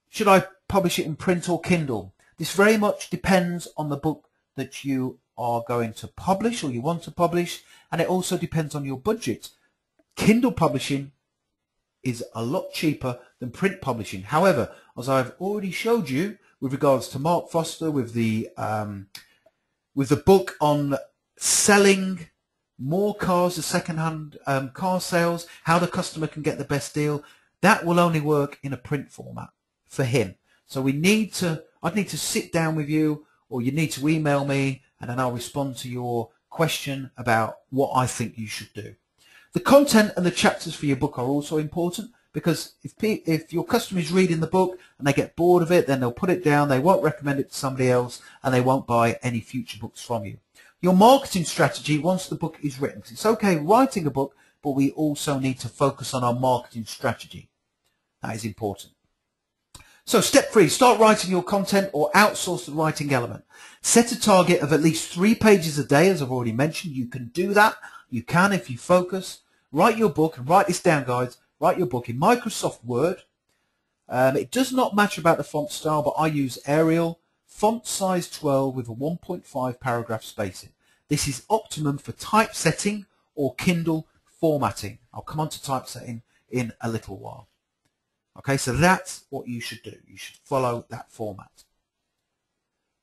should I publish it in print or Kindle? This very much depends on the book that you are going to publish or you want to publish, and it also depends on your budget. Kindle publishing is a lot cheaper than print publishing. However, as I've already showed you with regards to Mark Foster, with the book on selling more cars, the second-hand car sales, how the customer can get the best deal, that will only work in a print format for him. So I'd need to sit down with you, or you need to email me, and then I'll respond to your question about what I think you should do. The content and the chapters for your book are also important, because if your customer is reading the book and they get bored of it, then they'll put it down, they won't recommend it to somebody else, and they won't buy any future books from you. Your marketing strategy once the book is written. It's okay writing a book, but we also need to focus on our marketing strategy. That is important. So step 3, start writing your content or outsource the writing element. Set a target of at least 3 pages a day, as I've already mentioned. You can do that. You can if you focus. Write your book, and write this down, guys. Write your book in Microsoft Word. It does not matter about the font style, but I use Arial, font size 12 with a 1.5 paragraph spacing. This is optimum for typesetting or Kindle formatting. I'll come on to typesetting in a little while. Okay, so that's what you should do. You should follow that format.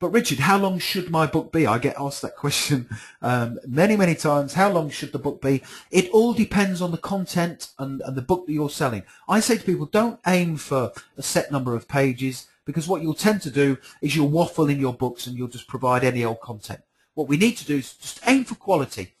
But Richard, how long should my book be? I get asked that question many, many times. How long should the book be? It all depends on the content and the book that you're selling. I say to people, don't aim for a set number of pages, because what you'll tend to do is you'll waffle in your books and you'll just provide any old content. What we need to do is just aim for quality.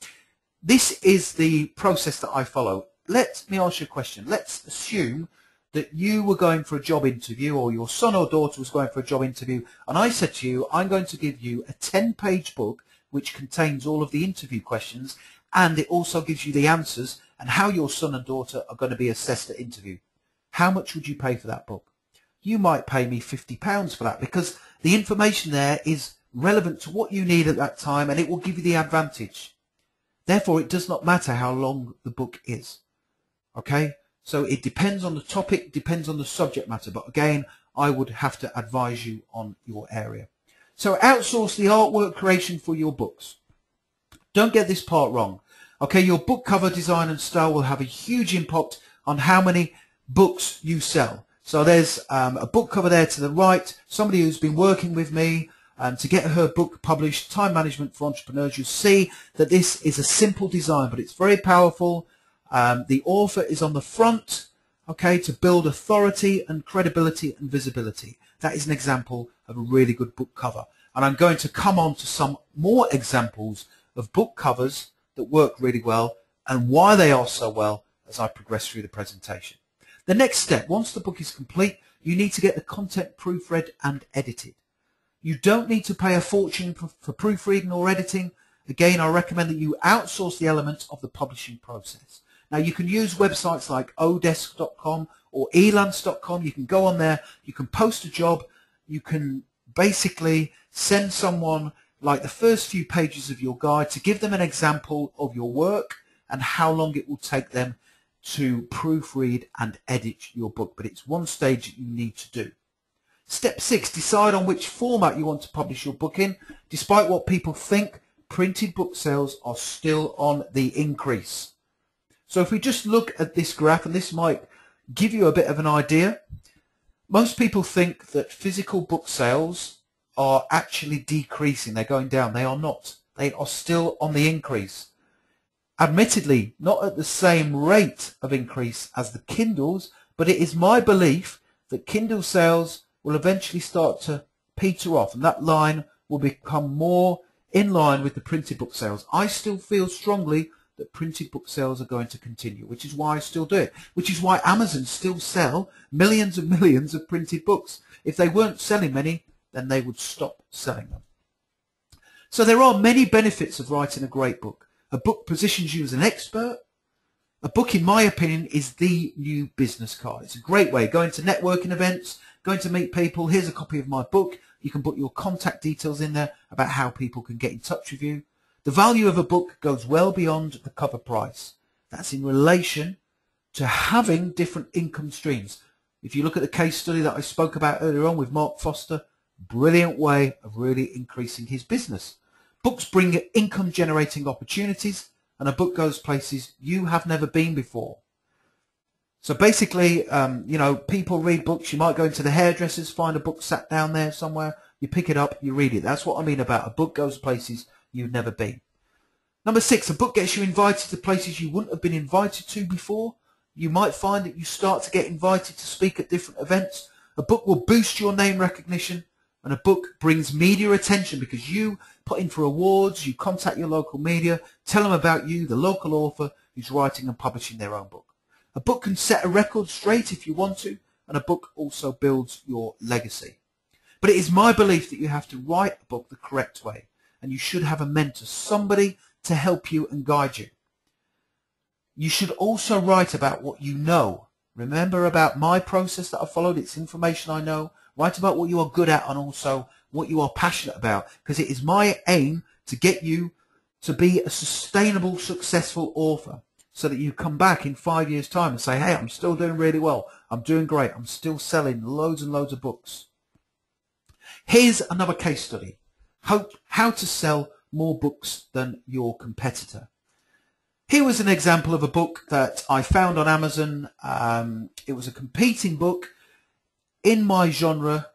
This is the process that I follow. Let me ask you a question. Let's assume that you were going for a job interview, or your son or daughter was going for a job interview, and I said to you, I'm going to give you a 10-page book which contains all of the interview questions, and it also gives you the answers and how your son and daughter are going to be assessed at interview. How much would you pay for that book? You might pay me £50 for that, because the information there is relevant to what you need at that time, and it will give you the advantage. Therefore, it does not matter how long the book is. Okay? So it depends on the topic, depends on the subject matter. But again, I would have to advise you on your area. So outsource the artwork creation for your books. Don't get this part wrong. Okay, your book cover design and style will have a huge impact on how many books you sell. So there's a book cover there to the right. Somebody who's been working with me to get her book published, Time Management for Entrepreneurs. You see that this is a simple design, but it's very powerful. The author is on the front, okay, to build authority and credibility and visibility. That is an example of a really good book cover. And I'm going to come on to some more examples of book covers that work really well and why they are so well as I progress through the presentation. The next step, once the book is complete, you need to get the content proofread and edited. You don't need to pay a fortune for proofreading or editing. Again, I recommend that you outsource the elements of the publishing process. Now, you can use websites like odesk.com or elance.com. You can go on there, you can post a job, you can basically send someone like the first few pages of your guide to give them an example of your work and how long it will take them to proofread and edit your book. But it's one stage that you need to do. Step 6, decide on which format you want to publish your book in. Despite what people think, printed book sales are still on the increase. So if we just look at this graph, and this might give you a bit of an idea, most people think that physical book sales are actually decreasing. They're going down. They are not. They are still on the increase. Admittedly, not at the same rate of increase as the Kindles, but it is my belief that Kindle sales will eventually start to peter off, and that line will become more in line with the printed book sales. I still feel strongly that printed book sales are going to continue, which is why I still do it, which is why Amazon still sell millions and millions of printed books. If they weren't selling many, then they would stop selling them. So there are many benefits of writing a great book. A book positions you as an expert. A book, in my opinion, is the new business card. It's a great way. Going to networking events, going to meet people. Here's a copy of my book. You can put your contact details in there about how people can get in touch with you. The value of a book goes well beyond the cover price. That's in relation to having different income streams. If you look at the case study that I spoke about earlier on with Mark Foster, brilliant way of really increasing his business. Books bring income generating opportunities, and a book goes places you have never been before. So basically, you know, people read books. You might go into the hairdressers, find a book sat down there somewhere, you pick it up, you read it. That's what I mean about a book goes places you've never been. Number 6, a book gets you invited to places you wouldn't have been invited to before. You might find that you start to get invited to speak at different events. A book will boost your name recognition, and a book brings media attention because you put in for awards, you contact your local media, tell them about you, the local author who's writing and publishing their own book. A book can set a record straight if you want to, and a book also builds your legacy. But it is my belief that you have to write a book the correct way, and you should have a mentor, somebody to help you and guide you. You should also write about what you know. Remember about my process that I followed, it's information I know. Write about what you are good at and also what you are passionate about, because it is my aim to get you to be a sustainable, successful author so that you come back in 5 years' time and say, hey, I'm still doing really well. I'm doing great. I'm still selling loads and loads of books. Here's another case study. How to sell more books than your competitor. Here was an example of a book that I found on Amazon. It was a competing book in my genre,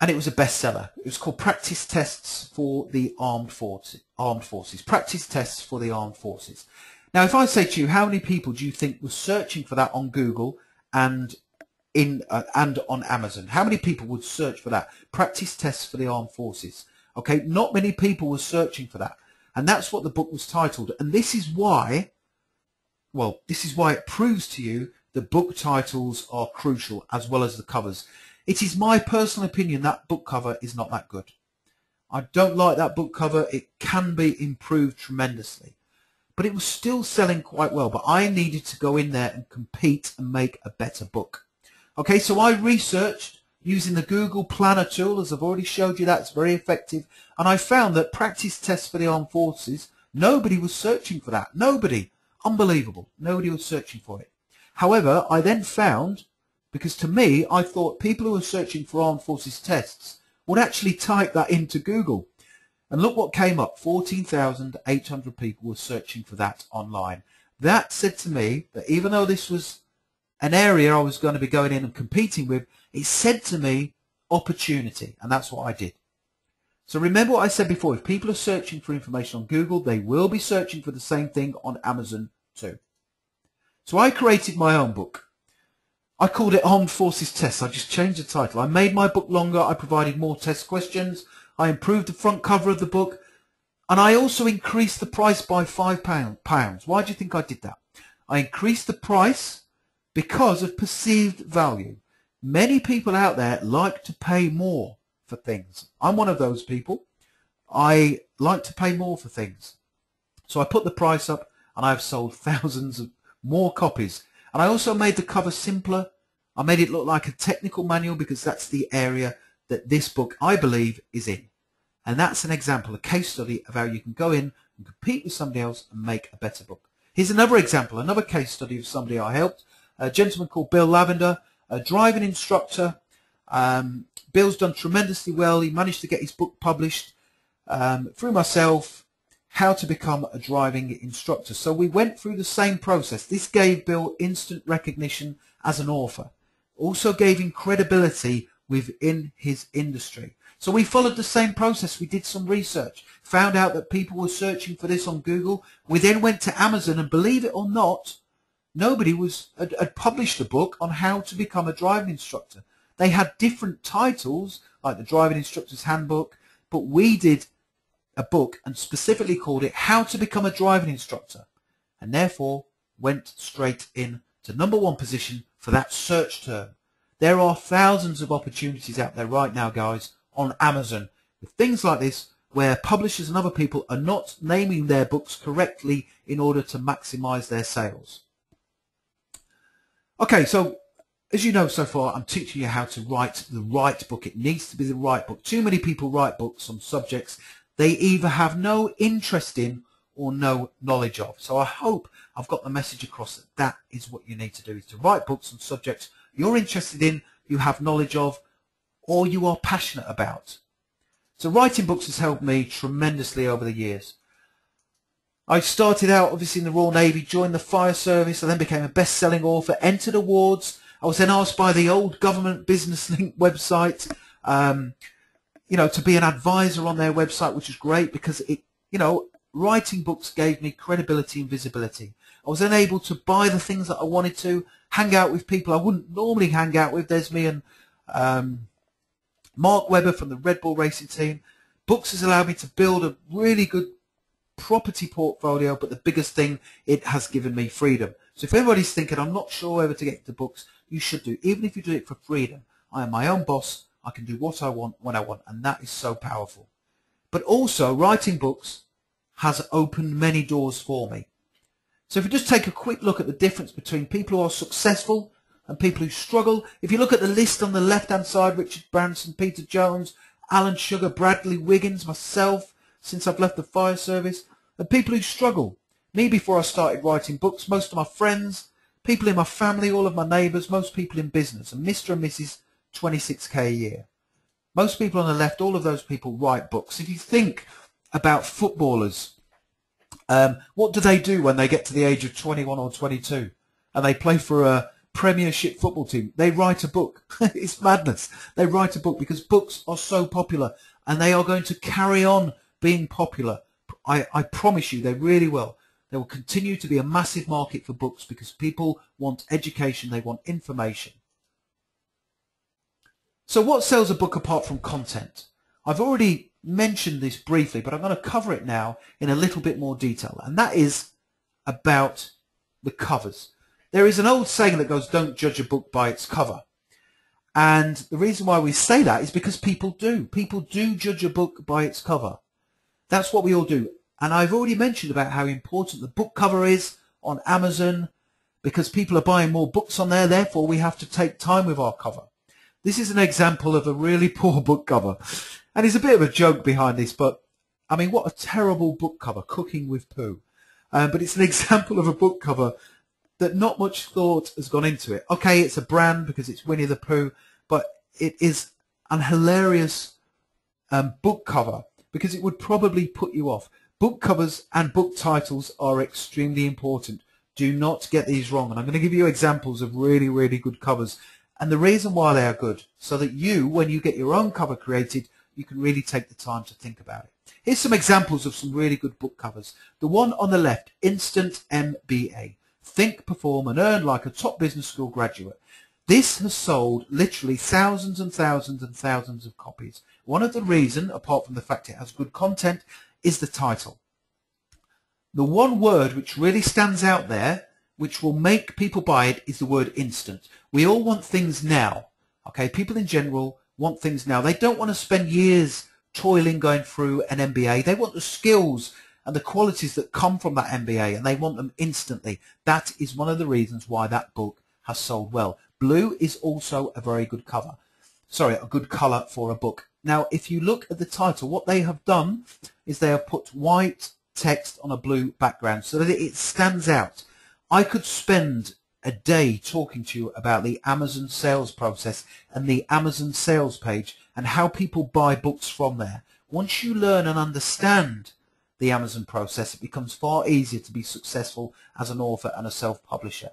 and it was a bestseller. It was called Practice Tests for the Armed Forces. Practice Tests for the Armed Forces. Now, if I say to you, how many people do you think were searching for that on Google and on Amazon? How many people would search for that? Practice Tests for the Armed Forces. Okay, not many people were searching for that. And that's what the book was titled. And this is why, well, this is why it proves to you the book titles are crucial as well as the covers. It is my personal opinion that book cover is not that good. I don't like that book cover. It can be improved tremendously. But it was still selling quite well. But I needed to go in there and compete and make a better book. Okay, so I researched using the Google Planner tool, as I've already showed you. That's very effective. And I found that Practice Tests for the Armed Forces, nobody was searching for that. Nobody. Unbelievable. Nobody was searching for it. However, I then found, because to me, I thought people who were searching for Armed Forces tests would actually type that into Google. And look what came up. 14,800 people were searching for that online. That said to me that even though this was an area I was going to be going in and competing with, it said to me opportunity, and that's what I did. So remember what I said before, if people are searching for information on Google, they will be searching for the same thing on Amazon too. So I created my own book. I called it Armed Forces Tests. I just changed the title. I made my book longer. I provided more test questions. I improved the front cover of the book. And I also increased the price by £5. Why do you think I did that? I increased the price because of perceived value. Many people out there like to pay more for things. I'm one of those people. I like to pay more for things. So I put the price up, and I've sold thousands of more copies. And I also made the cover simpler. I made it look like a technical manual because that's the area that this book, I believe, is in. And that's an example, a case study of how you can go in and compete with somebody else and make a better book. Here's another example, another case study of somebody I helped, a gentleman called Bill Lavender, a driving instructor. Bill's done tremendously well. He managed to get his book published through myself. how to become a driving instructor. So we went through the same process. This gave Bill instant recognition as an author. Also gave him credibility within his industry. So we followed the same process. We did some research, found out that people were searching for this on Google. We then went to Amazon, and believe it or not, nobody had published a book on how to become a driving instructor. They had different titles, like the Driving Instructor's Handbook, but we did a book and specifically called it How to Become a Driving Instructor, and therefore went straight in to #1 position for that search term. There are thousands of opportunities out there right now, guys, on Amazon with things like this, where publishers and other people are not naming their books correctly in order to maximize their sales. Okay, so as you know so far, I'm teaching you how to write the right book. It needs to be the right book. Too many people write books on subjects they either have no interest in or no knowledge of. So I hope I've got the message across that that is what you need to do, is to write books on subjects you're interested in, you have knowledge of, or you are passionate about. So writing books has helped me tremendously over the years. I started out obviously in the Royal Navy, joined the fire service, I then became a best-selling author, entered awards. I was then asked by the old government Business Link website, to be an advisor on their website, which is great because writing books gave me credibility and visibility. I was then able to buy the things that I wanted to, hang out with people I wouldn't normally hang out with. There's me and Mark Webber from the Red Bull Racing Team. Books has allowed me to build a really good property portfolio, but the biggest thing, it has given me freedom. So if everybody's thinking, I'm not sure whether to get into books, you should do. Even if you do it for freedom. I am my own boss. I can do what I want when I want, and that is so powerful. But also, writing books has opened many doors for me. So if you just take a quick look at the difference between people who are successful and people who struggle. If you look at the list on the left-hand side, Richard Branson, Peter Jones, Alan Sugar, Bradley Wiggins, myself, since I've left the fire service, and people who struggle. Me before I started writing books, most of my friends, people in my family, all of my neighbours, most people in business, and Mr. and Mrs. 26k a year. Most people on the left, all of those people write books. If you think about footballers, what do they do when they get to the age of 21 or 22 and they play for a Premiership football team? They write a book. It's madness. They write a book because books are so popular, and they are going to carry on being popular. I promise you, they really will. There will continue to be a massive market for books because people want education, they want information. So what sells a book apart from content? I've already mentioned this briefly, but I'm going to cover it now in a little bit more detail, and that is about the covers. There is an old saying that goes, don't judge a book by its cover. And the reason why we say that is because people do. People do judge a book by its cover. That's what we all do. And I've already mentioned about how important the book cover is on Amazon, because people are buying more books on there, therefore we have to take time with our cover. This is an example of a really poor book cover. And there's a bit of a joke behind this, but I mean, what a terrible book cover, Cooking with Pooh. But it's an example of a book cover that not much thought has gone into it. Okay, it's a brand because it's Winnie the Pooh, but it is an hilarious book cover because it would probably put you off. Book covers and book titles are extremely important. Do not get these wrong. And I'm going to give you examples of really, really good covers. And the reason why they are good, so that you, when you get your own cover created, you can really take the time to think about it. Here's some examples of some really good book covers. The one on the left, Instant MBA. Think, perform and earn like a top business school graduate. This has sold literally thousands and thousands and thousands of copies. One of the reasons, apart from the fact it has good content, is the title. The one word which really stands out there, which will make people buy it, is the word instant. We all want things now. Okay, people in general want things now. They don't want to spend years toiling going through an MBA. They want the skills and the qualities that come from that MBA, and they want them instantly. That is one of the reasons why that book has sold well. Blue is also a very good cover. Sorry, a good colour for a book. Now, if you look at the title, what they have done is they have put white text on a blue background so that it stands out. I could spend a day talking to you about the Amazon sales process and the Amazon sales page and how people buy books from there. Once you learn and understand the Amazon process, it becomes far easier to be successful as an author and a self-publisher.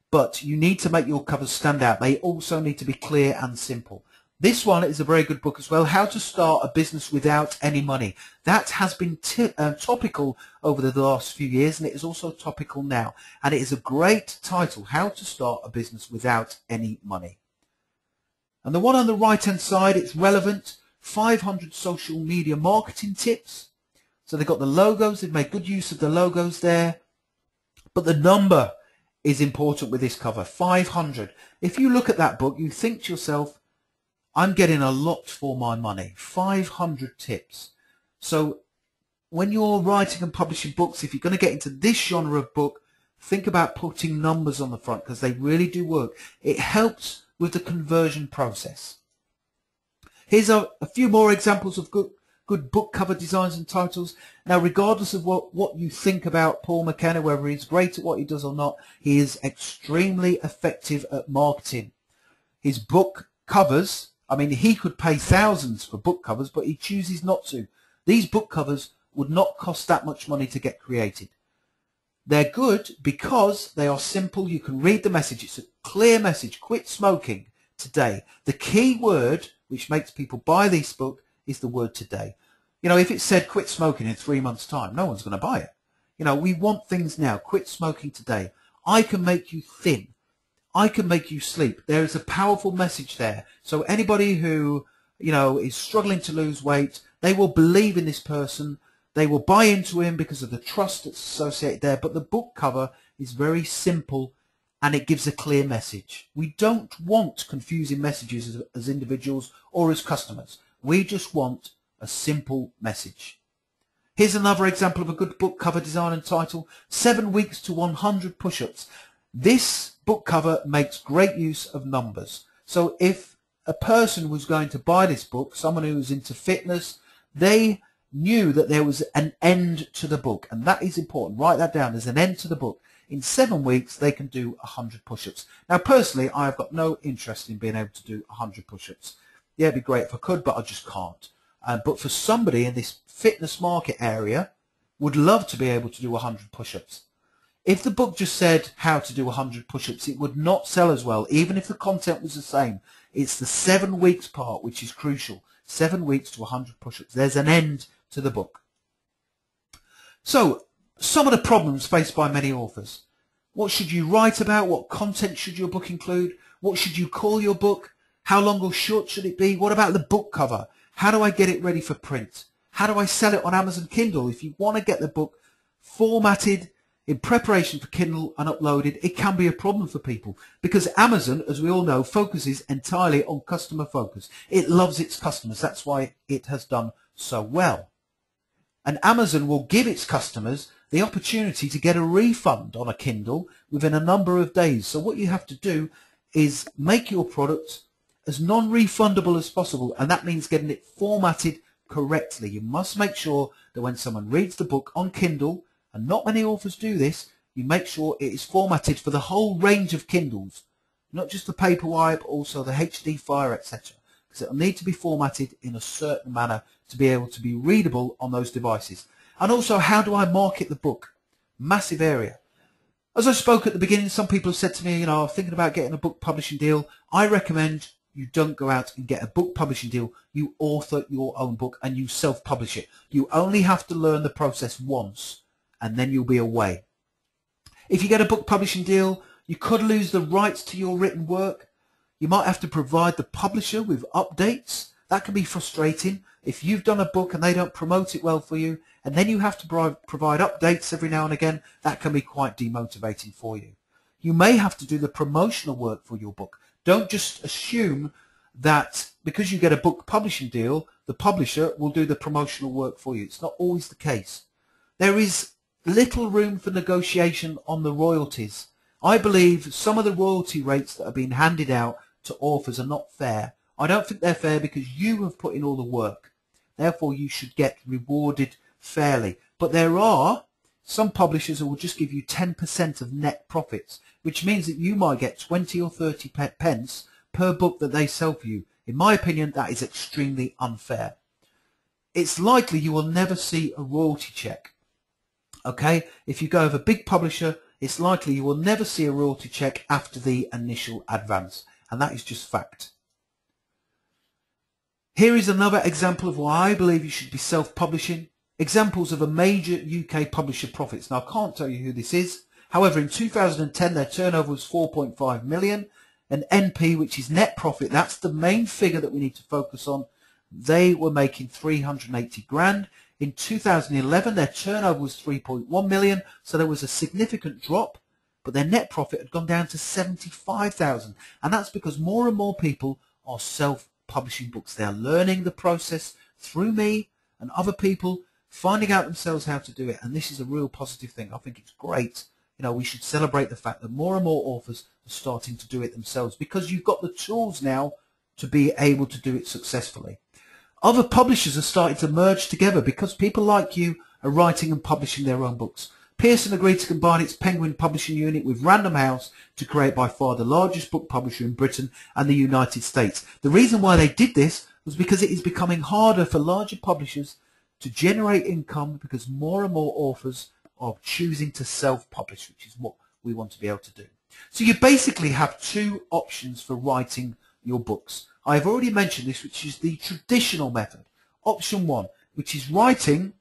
But you need to make your covers stand out. They also need to be clear and simple. This one is a very good book as well, How to Start a Business Without Any Money. That has been topical over the last few years, and it is also topical now. And it is a great title, How to Start a Business Without Any Money. And the one on the right-hand side, it's relevant, 500 social media marketing tips. So they've got the logos, they've made good use of the logos there. But the number is important with this cover, 500. If you look at that book, you think to yourself, I'm getting a lot for my money, 500 tips. So when you're writing and publishing books, if you're going to get into this genre of book, think about putting numbers on the front because they really do work. It helps with the conversion process. Here's a few more examples of good book cover designs and titles. Now, regardless of what you think about Paul McKenna, whether he's great at what he does or not, he is extremely effective at marketing. His book covers, I mean, he could pay thousands for book covers, but he chooses not to. These book covers would not cost that much money to get created. They're good because they are simple. You can read the message. It's a clear message. Quit smoking today. The key word which makes people buy this book is the word today. You know, if it said quit smoking in 3 months' time, no one's going to buy it. You know, we want things now. Quit smoking today. I can make you thin. I can make you sleep. There is a powerful message there. So anybody who, you know, is struggling to lose weight, they will believe in this person. They will buy into him because of the trust that's associated there. But the book cover is very simple and it gives a clear message. We don't want confusing messages as individuals or as customers. We just want a simple message. Here's another example of a good book cover design and title, 7 weeks to 100 push-ups. This book cover makes great use of numbers. So if a person was going to buy this book, someone who was into fitness, they knew that there was an end to the book, and that is important. Write that down. There's an end to the book. In 7 weeks, they can do 100 push-ups. Now, personally, I've got no interest in being able to do 100 push-ups. Yeah, it'd be great if I could, but I just can't. But for somebody in this fitness market area, would love to be able to do 100 push-ups. If the book just said how to do 100 push-ups, it would not sell as well, even if the content was the same. It's the 7 weeks part which is crucial. 7 weeks to 100 push-ups. There's an end to the book. So, some of the problems faced by many authors. What should you write about? What content should your book include? What should you call your book? How long or short should it be? What about the book cover? How do I get it ready for print? How do I sell it on Amazon Kindle? If you want to get the book formatted in preparation for Kindle and uploaded, it can be a problem for people because Amazon, as we all know, focuses entirely on customer focus. It loves its customers. That's why it has done so well. And Amazon will give its customers the opportunity to get a refund on a Kindle within a number of days. So what you have to do is make your product as non-refundable as possible, and that means getting it formatted correctly. You must make sure that when someone reads the book on Kindle, and not many authors do this, you make sure it is formatted for the whole range of Kindles, not just the Paperwhite, but also the HD Fire, etc. Because it will need to be formatted in a certain manner to be able to be readable on those devices. And also, how do I market the book? Massive area. As I spoke at the beginning, some people have said to me, you know, I'm thinking about getting a book publishing deal. I recommend you don't go out and get a book publishing deal. You author your own book and you self-publish it. You only have to learn the process once and then you'll be away. If you get a book publishing deal, you could lose the rights to your written work. You might have to provide the publisher with updates. That can be frustrating. If you've done a book and they don't promote it well for you, and then you have to provide updates every now and again, that can be quite demotivating for you. You may have to do the promotional work for your book. Don't just assume that because you get a book publishing deal, the publisher will do the promotional work for you. It's not always the case. There is little room for negotiation on the royalties. I believe some of the royalty rates that are being handed out to authors are not fair. I don't think they're fair because you have put in all the work. Therefore, you should get rewarded fairly. But there are some publishers who will just give you 10% of net profits, which means that you might get 20 or 30 pence per book that they sell for you. In my opinion, that is extremely unfair. it's likely you will never see a royalty check. Okay, if you go with a big publisher, it's likely you will never see a royalty check after the initial advance, and that is just fact. Here is another example of why I believe you should be self-publishing. Examples of a major UK publisher profits. Now, I can't tell you who this is. However, in 2010, their turnover was 4.5 million. And NP, which is net profit, that's the main figure that we need to focus on. They were making 380 grand. In 2011, their turnover was 3.1 million. So there was a significant drop, but their net profit had gone down to 75,000. And that's because more and more people are self-publishing books. They're learning the process through me and other people, finding out themselves how to do it. And this is a real positive thing. I think it's great. You know, we should celebrate the fact that more and more authors are starting to do it themselves, because you've got the tools now to be able to do it successfully. Other publishers are starting to merge together because people like you are writing and publishing their own books. Pearson agreed to combine its Penguin publishing unit with Random House to create by far the largest book publisher in Britain and the United States. The reason why they did this was because it is becoming harder for larger publishers to generate income, because more and more authors are choosing to self-publish, which is what we want to be able to do. So you basically have two options for writing your books. I've already mentioned this, which is the traditional method. Option 1, which is writing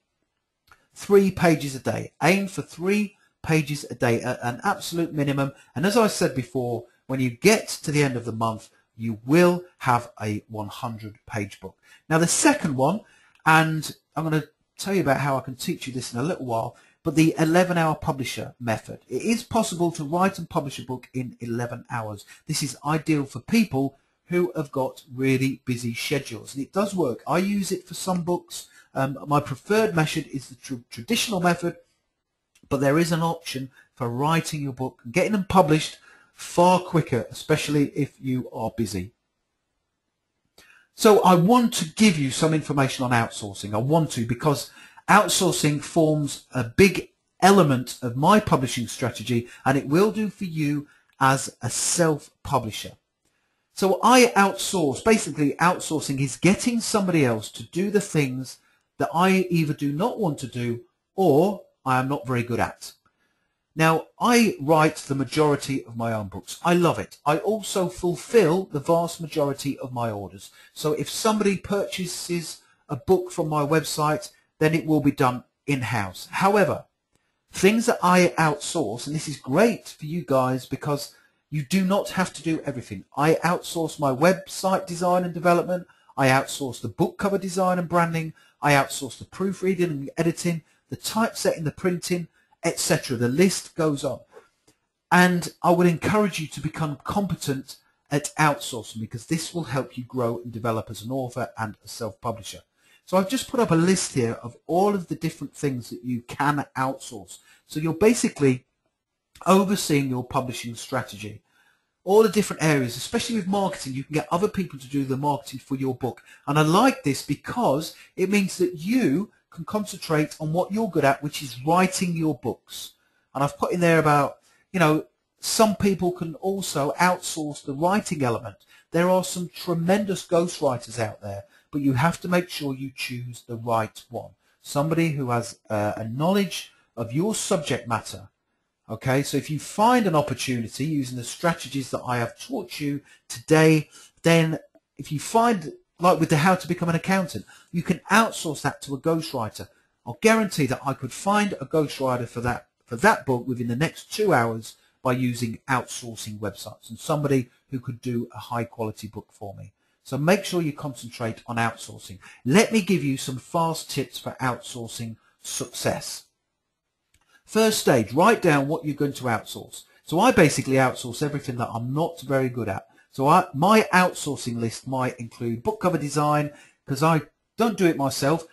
3 pages a day. Aim for 3 pages a day at an absolute minimum. And as I said before, when you get to the end of the month, you will have a 100-page book. Now, the second one, and I'm going to tell you about how I can teach you this in a little while, but the 11-hour publisher method. It is possible to write and publish a book in 11 hours. This is ideal for people who have got really busy schedules, and it does work. I use it for some books. My preferred method is the traditional method, but there is an option for writing your book and getting them published far quicker, especially if you are busy. So I want to give you some information on outsourcing. I want to, because outsourcing forms a big element of my publishing strategy, and it will do for you as a self-publisher. So I outsource. Basically, outsourcing is getting somebody else to do the things that I either do not want to do or I am not very good at. Now, I write the majority of my own books. I love it. I also fulfill the vast majority of my orders. So if somebody purchases a book from my website, then it will be done in-house. However, things that I outsource, and this is great for you guys because you do not have to do everything. I outsource my website design and development. I outsource the book cover design and branding. I outsource the proofreading and editing, the typesetting, the printing, etc. The list goes on. And I would encourage you to become competent at outsourcing, because this will help you grow and develop as an author and a self-publisher. So I've just put up a list here of all of the different things that you can outsource. So you're basically overseeing your publishing strategy. All the different areas, especially with marketing, you can get other people to do the marketing for your book. And I like this because it means that you can concentrate on what you're good at, which is writing your books. And I've put in there about, you know, some people can also outsource the writing element. There are some tremendous ghostwriters out there, but you have to make sure you choose the right one. Somebody who has a knowledge of your subject matter. Okay, so if you find an opportunity using the strategies that I have taught you today, then if you find, like with the how to become an accountant, you can outsource that to a ghostwriter. I'll guarantee that I could find a ghostwriter for that book within the next 2 hours by using outsourcing websites, and somebody who could do a high quality book for me. So make sure you concentrate on outsourcing. Let me give you some fast tips for outsourcing success. First stage, write down what you're going to outsource. So I basically outsource everything that I'm not very good at. So my outsourcing list might include book cover design, because I don't do it myself.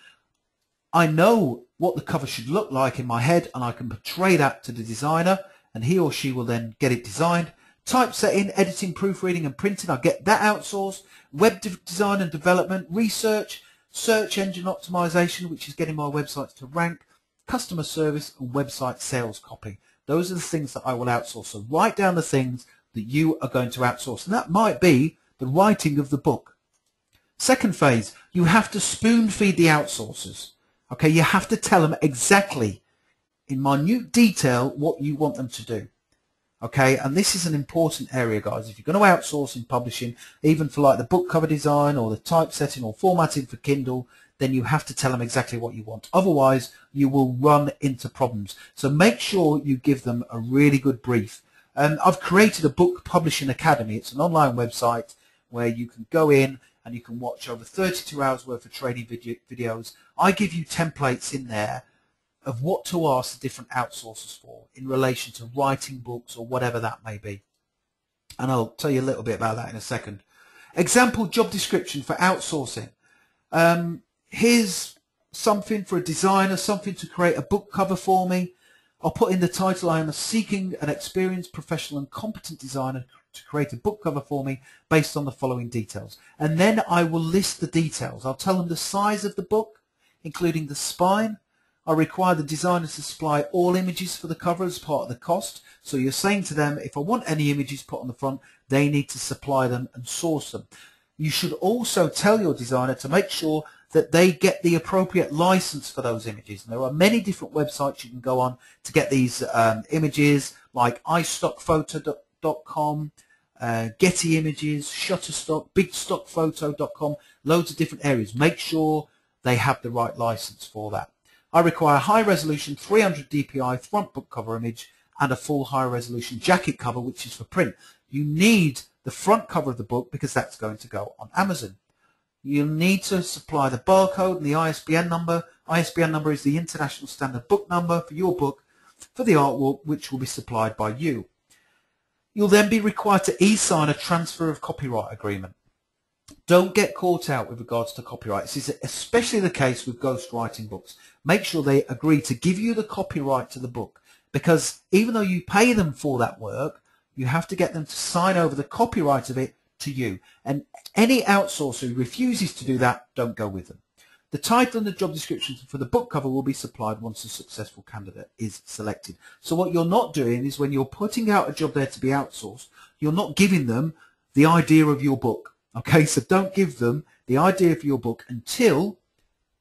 I know what the cover should look like in my head, and I can portray that to the designer, and he or she will then get it designed. Typesetting, editing, proofreading and printing, I get that outsourced. Web design and development, research, search engine optimization, which is getting my websites to rank, customer service and website sales copy. Those are the things that I will outsource. So write down the things that you are going to outsource, and that might be the writing of the book. Second phase, you have to spoon feed the outsourcers. Okay, you have to tell them exactly in minute detail what you want them to do. Okay, and this is an important area, guys. If you're going to outsource in publishing, even for like the book cover design or the typesetting or formatting for Kindle, then you have to tell them exactly what you want. Otherwise, you will run into problems. So make sure you give them a really good brief. I've created a book publishing academy. It's an online website where you can go in and you can watch over 32 hours worth of training videos. I give you templates in there of what to ask the different outsourcers for in relation to writing books or whatever that may be. And I'll tell you a little bit about that in a second. Example job description for outsourcing. Here's something for a designer, something to create a book cover for me. I'll put in the title, I am seeking an experienced, professional and competent designer to create a book cover for me based on the following details. And then I will list the details. I'll tell them the size of the book, including the spine. I require the designer to supply all images for the cover as part of the cost. So you're saying to them, if I want any images put on the front, they need to supply them and source them. You should also tell your designer to make sure that they get the appropriate license for those images. And there are many different websites you can go on to get these images, like iStockPhoto.com, Getty Images, Shutterstock, BigStockPhoto.com, loads of different areas. Make sure they have the right license for that. I require a high resolution 300 dpi front book cover image and a full high resolution jacket cover, which is for print. You need the front cover of the book because that's going to go on Amazon. You'll need to supply the barcode and the ISBN number. ISBN number is the International Standard Book Number for your book for the artwork, which will be supplied by you. You'll then be required to e-sign a transfer of copyright agreement. Don't get caught out with regards to copyright. This is especially the case with ghostwriting books. Make sure they agree to give you the copyright to the book, because even though you pay them for that work, you have to get them to sign over the copyright of it to you. And any outsourcer who refuses to do that, don't go with them. The title and the job description for the book cover will be supplied once a successful candidate is selected. So what you're not doing is, when you're putting out a job there to be outsourced, you're not giving them the idea of your book. Okay, so don't give them the idea of your book until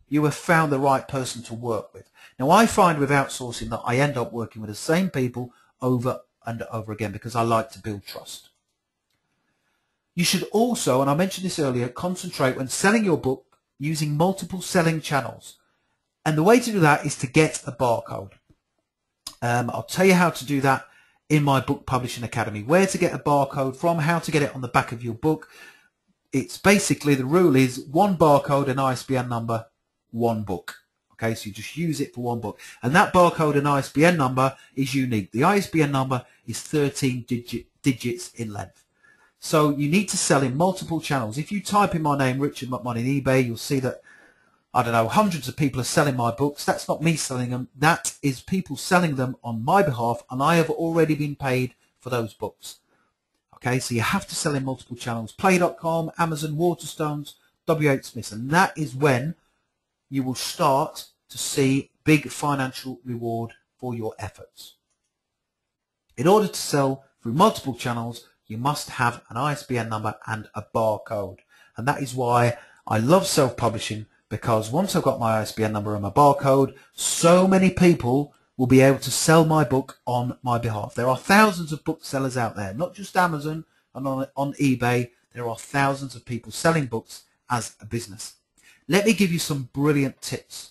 you have found the right person to work with. Now, I find with outsourcing that I end up working with the same people over and over again because I like to build trust. You should also, and I mentioned this earlier, concentrate when selling your book using multiple selling channels. And the way to do that is to get a barcode. I'll tell you how to do that in my Book Publishing Academy. Where to get a barcode from, how to get it on the back of your book. It's basically, the rule is one barcode and ISBN number, one book. Okay, so you just use it for one book. And that barcode and ISBN number is unique. The ISBN number is 13 digits in length. So you need to sell in multiple channels. If you type in my name, Richard McMunn, in eBay, you'll see that, I don't know, hundreds of people are selling my books. That's not me selling them. That is people selling them on my behalf, and I have already been paid for those books. Okay, so you have to sell in multiple channels. Play.com, Amazon, Waterstones, W.H. Smith. And that is when you will start to see big financial reward for your efforts. In order to sell through multiple channels, you must have an ISBN number and a barcode. And that is why I love self-publishing, because once I've got my ISBN number and my barcode, so many people will be able to sell my book on my behalf. There are thousands of booksellers out there, not just Amazon and on eBay. There are thousands of people selling books as a business. Let me give you some brilliant tips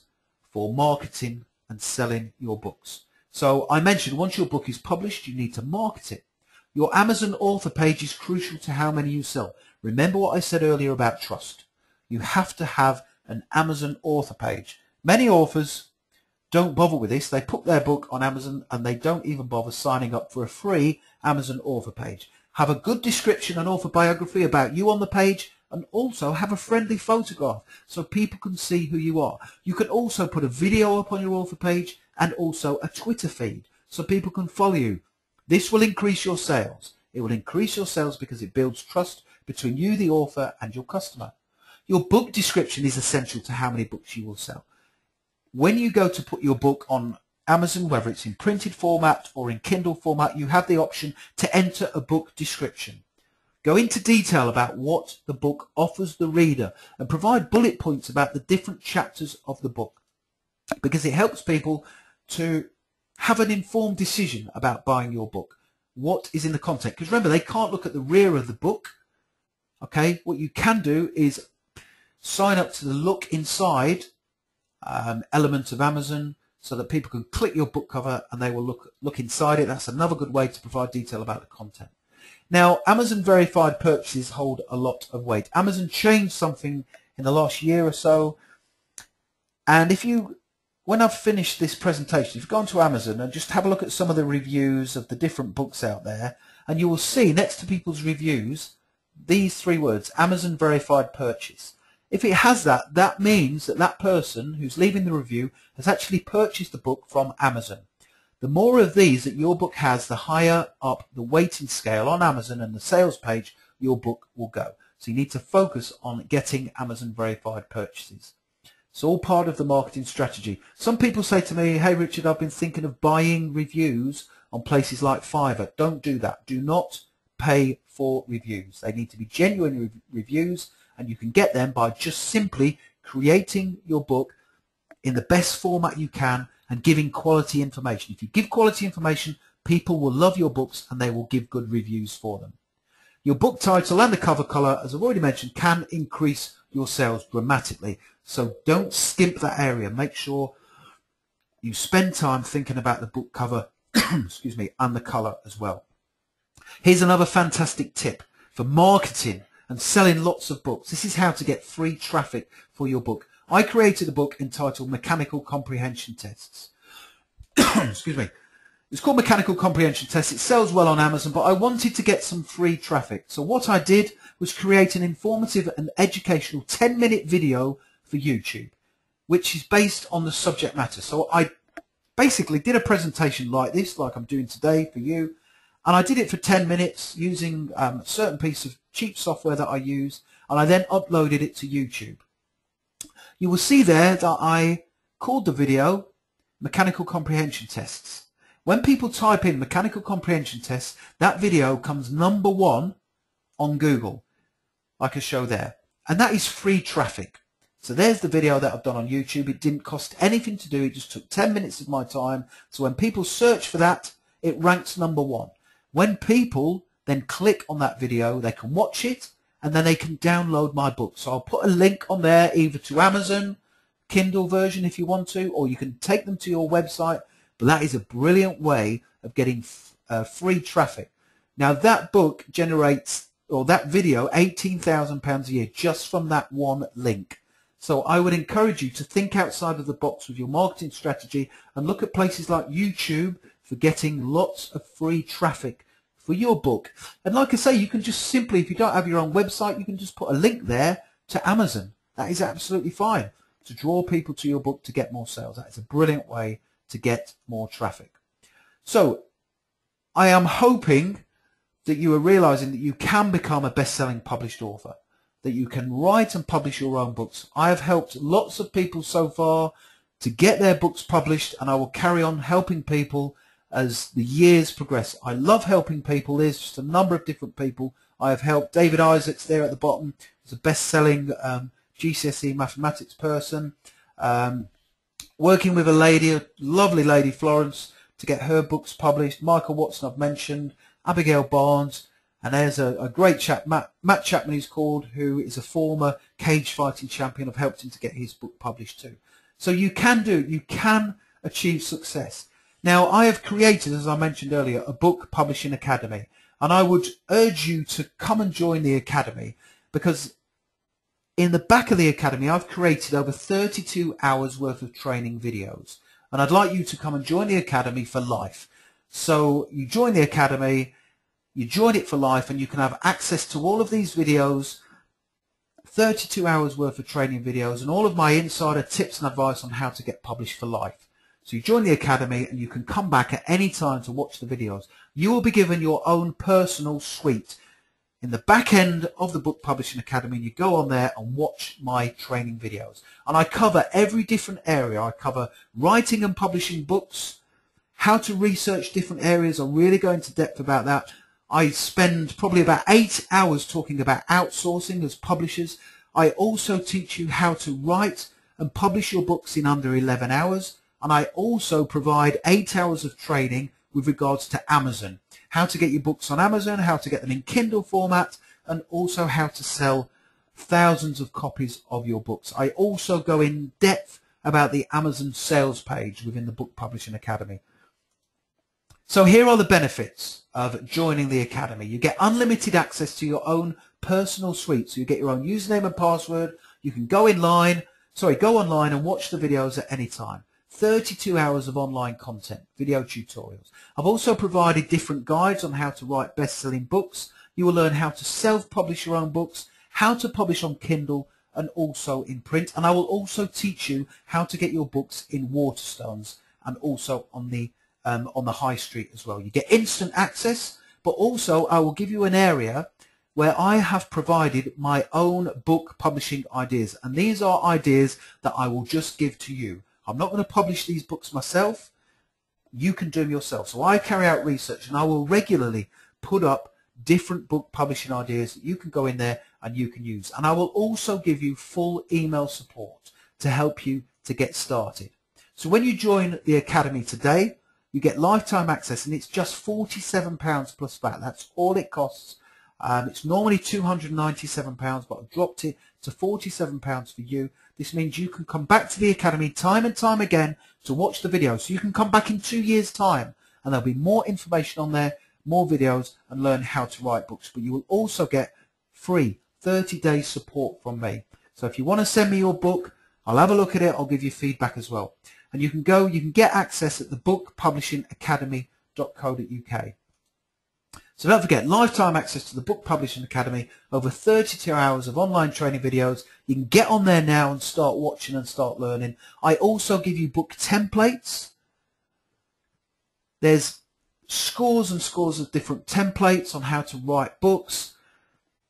for marketing and selling your books. So I mentioned, once your book is published, you need to market it. Your Amazon author page is crucial to how many you sell. Remember what I said earlier about trust. You have to have an Amazon author page. Many authors don't bother with this. They put their book on Amazon and they don't even bother signing up for a free Amazon author page. Have a good description and author biography about you on the page, and also have a friendly photograph so people can see who you are. You can also put a video up on your author page and also a Twitter feed so people can follow you. This will increase your sales. It will increase your sales because it builds trust between you, the author, and your customer. Your book description is essential to how many books you will sell. When you go to put your book on Amazon, whether it's in printed format or in Kindle format, you have the option to enter a book description. Go into detail about what the book offers the reader and provide bullet points about the different chapters of the book, because it helps people to have an informed decision about buying your book. What is in the content? Because remember, they can't look at the rear of the book. Okay, what you can do is sign up to the look inside element of Amazon so that people can click your book cover and they will look inside it. That's another good way to provide detail about the content. Now, Amazon verified purchases hold a lot of weight. Amazon changed something in the last year or so, and when I've finished this presentation, if you go onto Amazon and just have a look at some of the reviews of the different books out there, and you will see next to people's reviews these three words: Amazon verified purchase. If it has that, that means that that person who's leaving the review has actually purchased the book from Amazon. The more of these that your book has, the higher up the weighting scale on Amazon and the sales page your book will go. So you need to focus on getting Amazon verified purchases. It's all part of the marketing strategy. Some people say to me, hey Richard, I've been thinking of buying reviews on places like Fiverr. Don't do that. Do not pay for reviews. They need to be genuine reviews, and you can get them by just simply creating your book in the best format you can and giving quality information. If you give quality information, people will love your books and they will give good reviews for them. Your book title and the cover color, as I've already mentioned, can increase your sales dramatically. So don't skimp that area. Make sure you spend time thinking about the book cover excuse me, and the color as well. Here's another fantastic tip for marketing and selling lots of books. This is how to get free traffic for your book. I created a book entitled Mechanical Comprehension Tests. Excuse me. It's called Mechanical Comprehension Tests. It sells well on Amazon, but I wanted to get some free traffic. So what I did was create an informative and educational 10-minute video for YouTube, which is based on the subject matter. So I basically did a presentation like this, like I'm doing today for you, and I did it for 10 minutes using a certain piece of cheap software that I use, and I then uploaded it to YouTube. You will see there that I called the video Mechanical Comprehension Tests. When people type in Mechanical Comprehension Tests, that video comes #1 on Google, like I show there. And that is free traffic. So there's the video that I've done on YouTube. It didn't cost anything to do. It just took 10 minutes of my time. So when people search for that, it ranks #1. When people then click on that video, they can watch it and then they can download my book. So I'll put a link on there either to Amazon, Kindle version if you want to, or you can take them to your website. But that is a brilliant way of getting free traffic. Now that book generates, or that video, £18,000 a year just from that one link. So I would encourage you to think outside of the box with your marketing strategy and look at places like YouTube for getting lots of free traffic for your book. And like I say, you can just simply, if you don't have your own website, you can just put a link there to Amazon. That is absolutely fine to draw people to your book to get more sales. That is a brilliant way to get more traffic. So I am hoping that you are realizing that you can become a best-selling published author, that you can write and publish your own books. I have helped lots of people so far to get their books published, and I will carry on helping people as the years progress. I love helping people. There's just a number of different people I have helped. David Isaacs there at the bottom is a best-selling GCSE mathematics person. Working with a lady, a lovely lady, Florence, to get her books published. Michael Watson I've mentioned, Abigail Barnes, and there's a great chap, Matt Chapman he's called, who is a former cage fighting champion. I've helped him to get his book published too. So you can do it. You can achieve success. Now I have created, as I mentioned earlier, a book publishing academy, and I would urge you to come and join the academy, because in the back of the academy I've created over 32 hours worth of training videos, and I'd like you to come and join the academy for life. So you join the academy, you join it for life, and you can have access to all of these videos, 32 hours worth of training videos, and all of my insider tips and advice on how to get published for life. So you join the academy and you can come back at any time to watch the videos. You will be given your own personal suite in the back end of the Book Publishing Academy, and you go on there and watch my training videos. And I cover every different area. I cover writing and publishing books, how to research different areas. I really go into depth about that. I spend probably about 8 hours talking about outsourcing as publishers. I also teach you how to write and publish your books in under 11 hours. And I also provide 8 hours of training with regards to Amazon. How to get your books on Amazon, how to get them in Kindle format, and also how to sell thousands of copies of your books. I also go in depth about the Amazon sales page within the Book Publishing Academy. So here are the benefits of joining the Academy. You get unlimited access to your own personal suite. So you get your own username and password. You can go online and watch the videos at any time. 32 hours of online content, video tutorials. I've also provided different guides on how to write best-selling books. You will learn how to self-publish your own books, how to publish on Kindle and also in print. And I will also teach you how to get your books in Waterstones and also on the high street as well. You get instant access, but also I will give you an area where I have provided my own book publishing ideas. And these are ideas that I will just give to you. I'm not going to publish these books myself. You can do them yourself. So I carry out research and I will regularly put up different book publishing ideas that you can go in there and you can use. And I will also give you full email support to help you to get started. So when you join the Academy today, you get lifetime access and it's just £47 plus VAT. That's all it costs. It's normally £297, but I've dropped it to £47 for you. This means you can come back to the Academy time and time again to watch the videos. So you can come back in 2 years' time and there'll be more information on there, more videos, and learn how to write books. But you will also get free 30-day support from me. So if you want to send me your book, I'll have a look at it. I'll give you feedback as well. And you can get access at the bookpublishingacademy.co.uk. So don't forget, lifetime access to the Book Publishing Academy, over 32 hours of online training videos. You can get on there now and start watching and start learning. I also give you book templates. There's scores and scores of different templates on how to write books.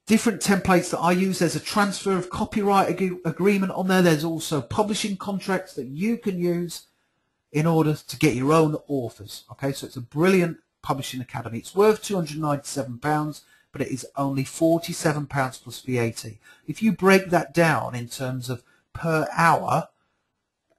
Different templates that I use. There's a transfer of copyright agreement on there. There's also publishing contracts that you can use in order to get your own authors. Okay, so it's a brilliant Publishing Academy. It's worth £297, but it is only £47 plus VAT. If you break that down in terms of per hour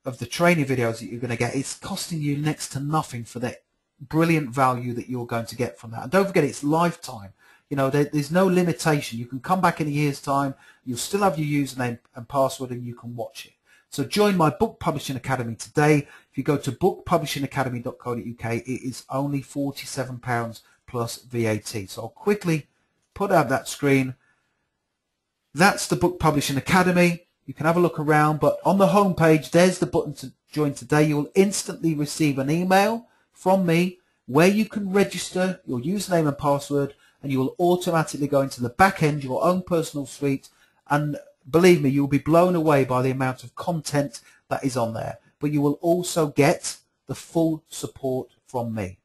of the training videos that you're going to get, it's costing you next to nothing for that brilliant value that you're going to get from that. And don't forget, it's lifetime. You know, there's no limitation. You can come back in a year's time, you'll still have your username and password, and you can watch it. So join my Book Publishing Academy today. If you go to bookpublishingacademy.co.uk, it is only £47 plus VAT. So I'll quickly put out that screen. That's the Book Publishing Academy. You can have a look around, but on the home page, there's the button to join today. You'll instantly receive an email from me where you can register your username and password, and you will automatically go into the back end, your own personal suite, and believe me, you'll be blown away by the amount of content that is on there. But you will also get the full support from me.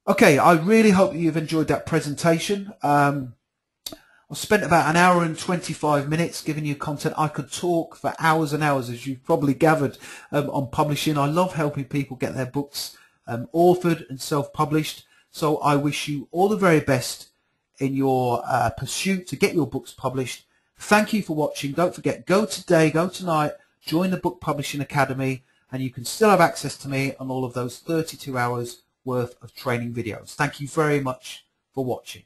Okay, I really hope you've enjoyed that presentation. I've spent about an hour and 25 minutes giving you content. I could talk for hours and hours, as you've probably gathered, on publishing. I love helping people get their books authored and self-published. So I wish you all the very best in your pursuit to get your books published. Thank you for watching. Don't forget, go today, go tonight, join the Book Publishing Academy, and you can still have access to me on all of those 32 hours worth of training videos. Thank you very much for watching.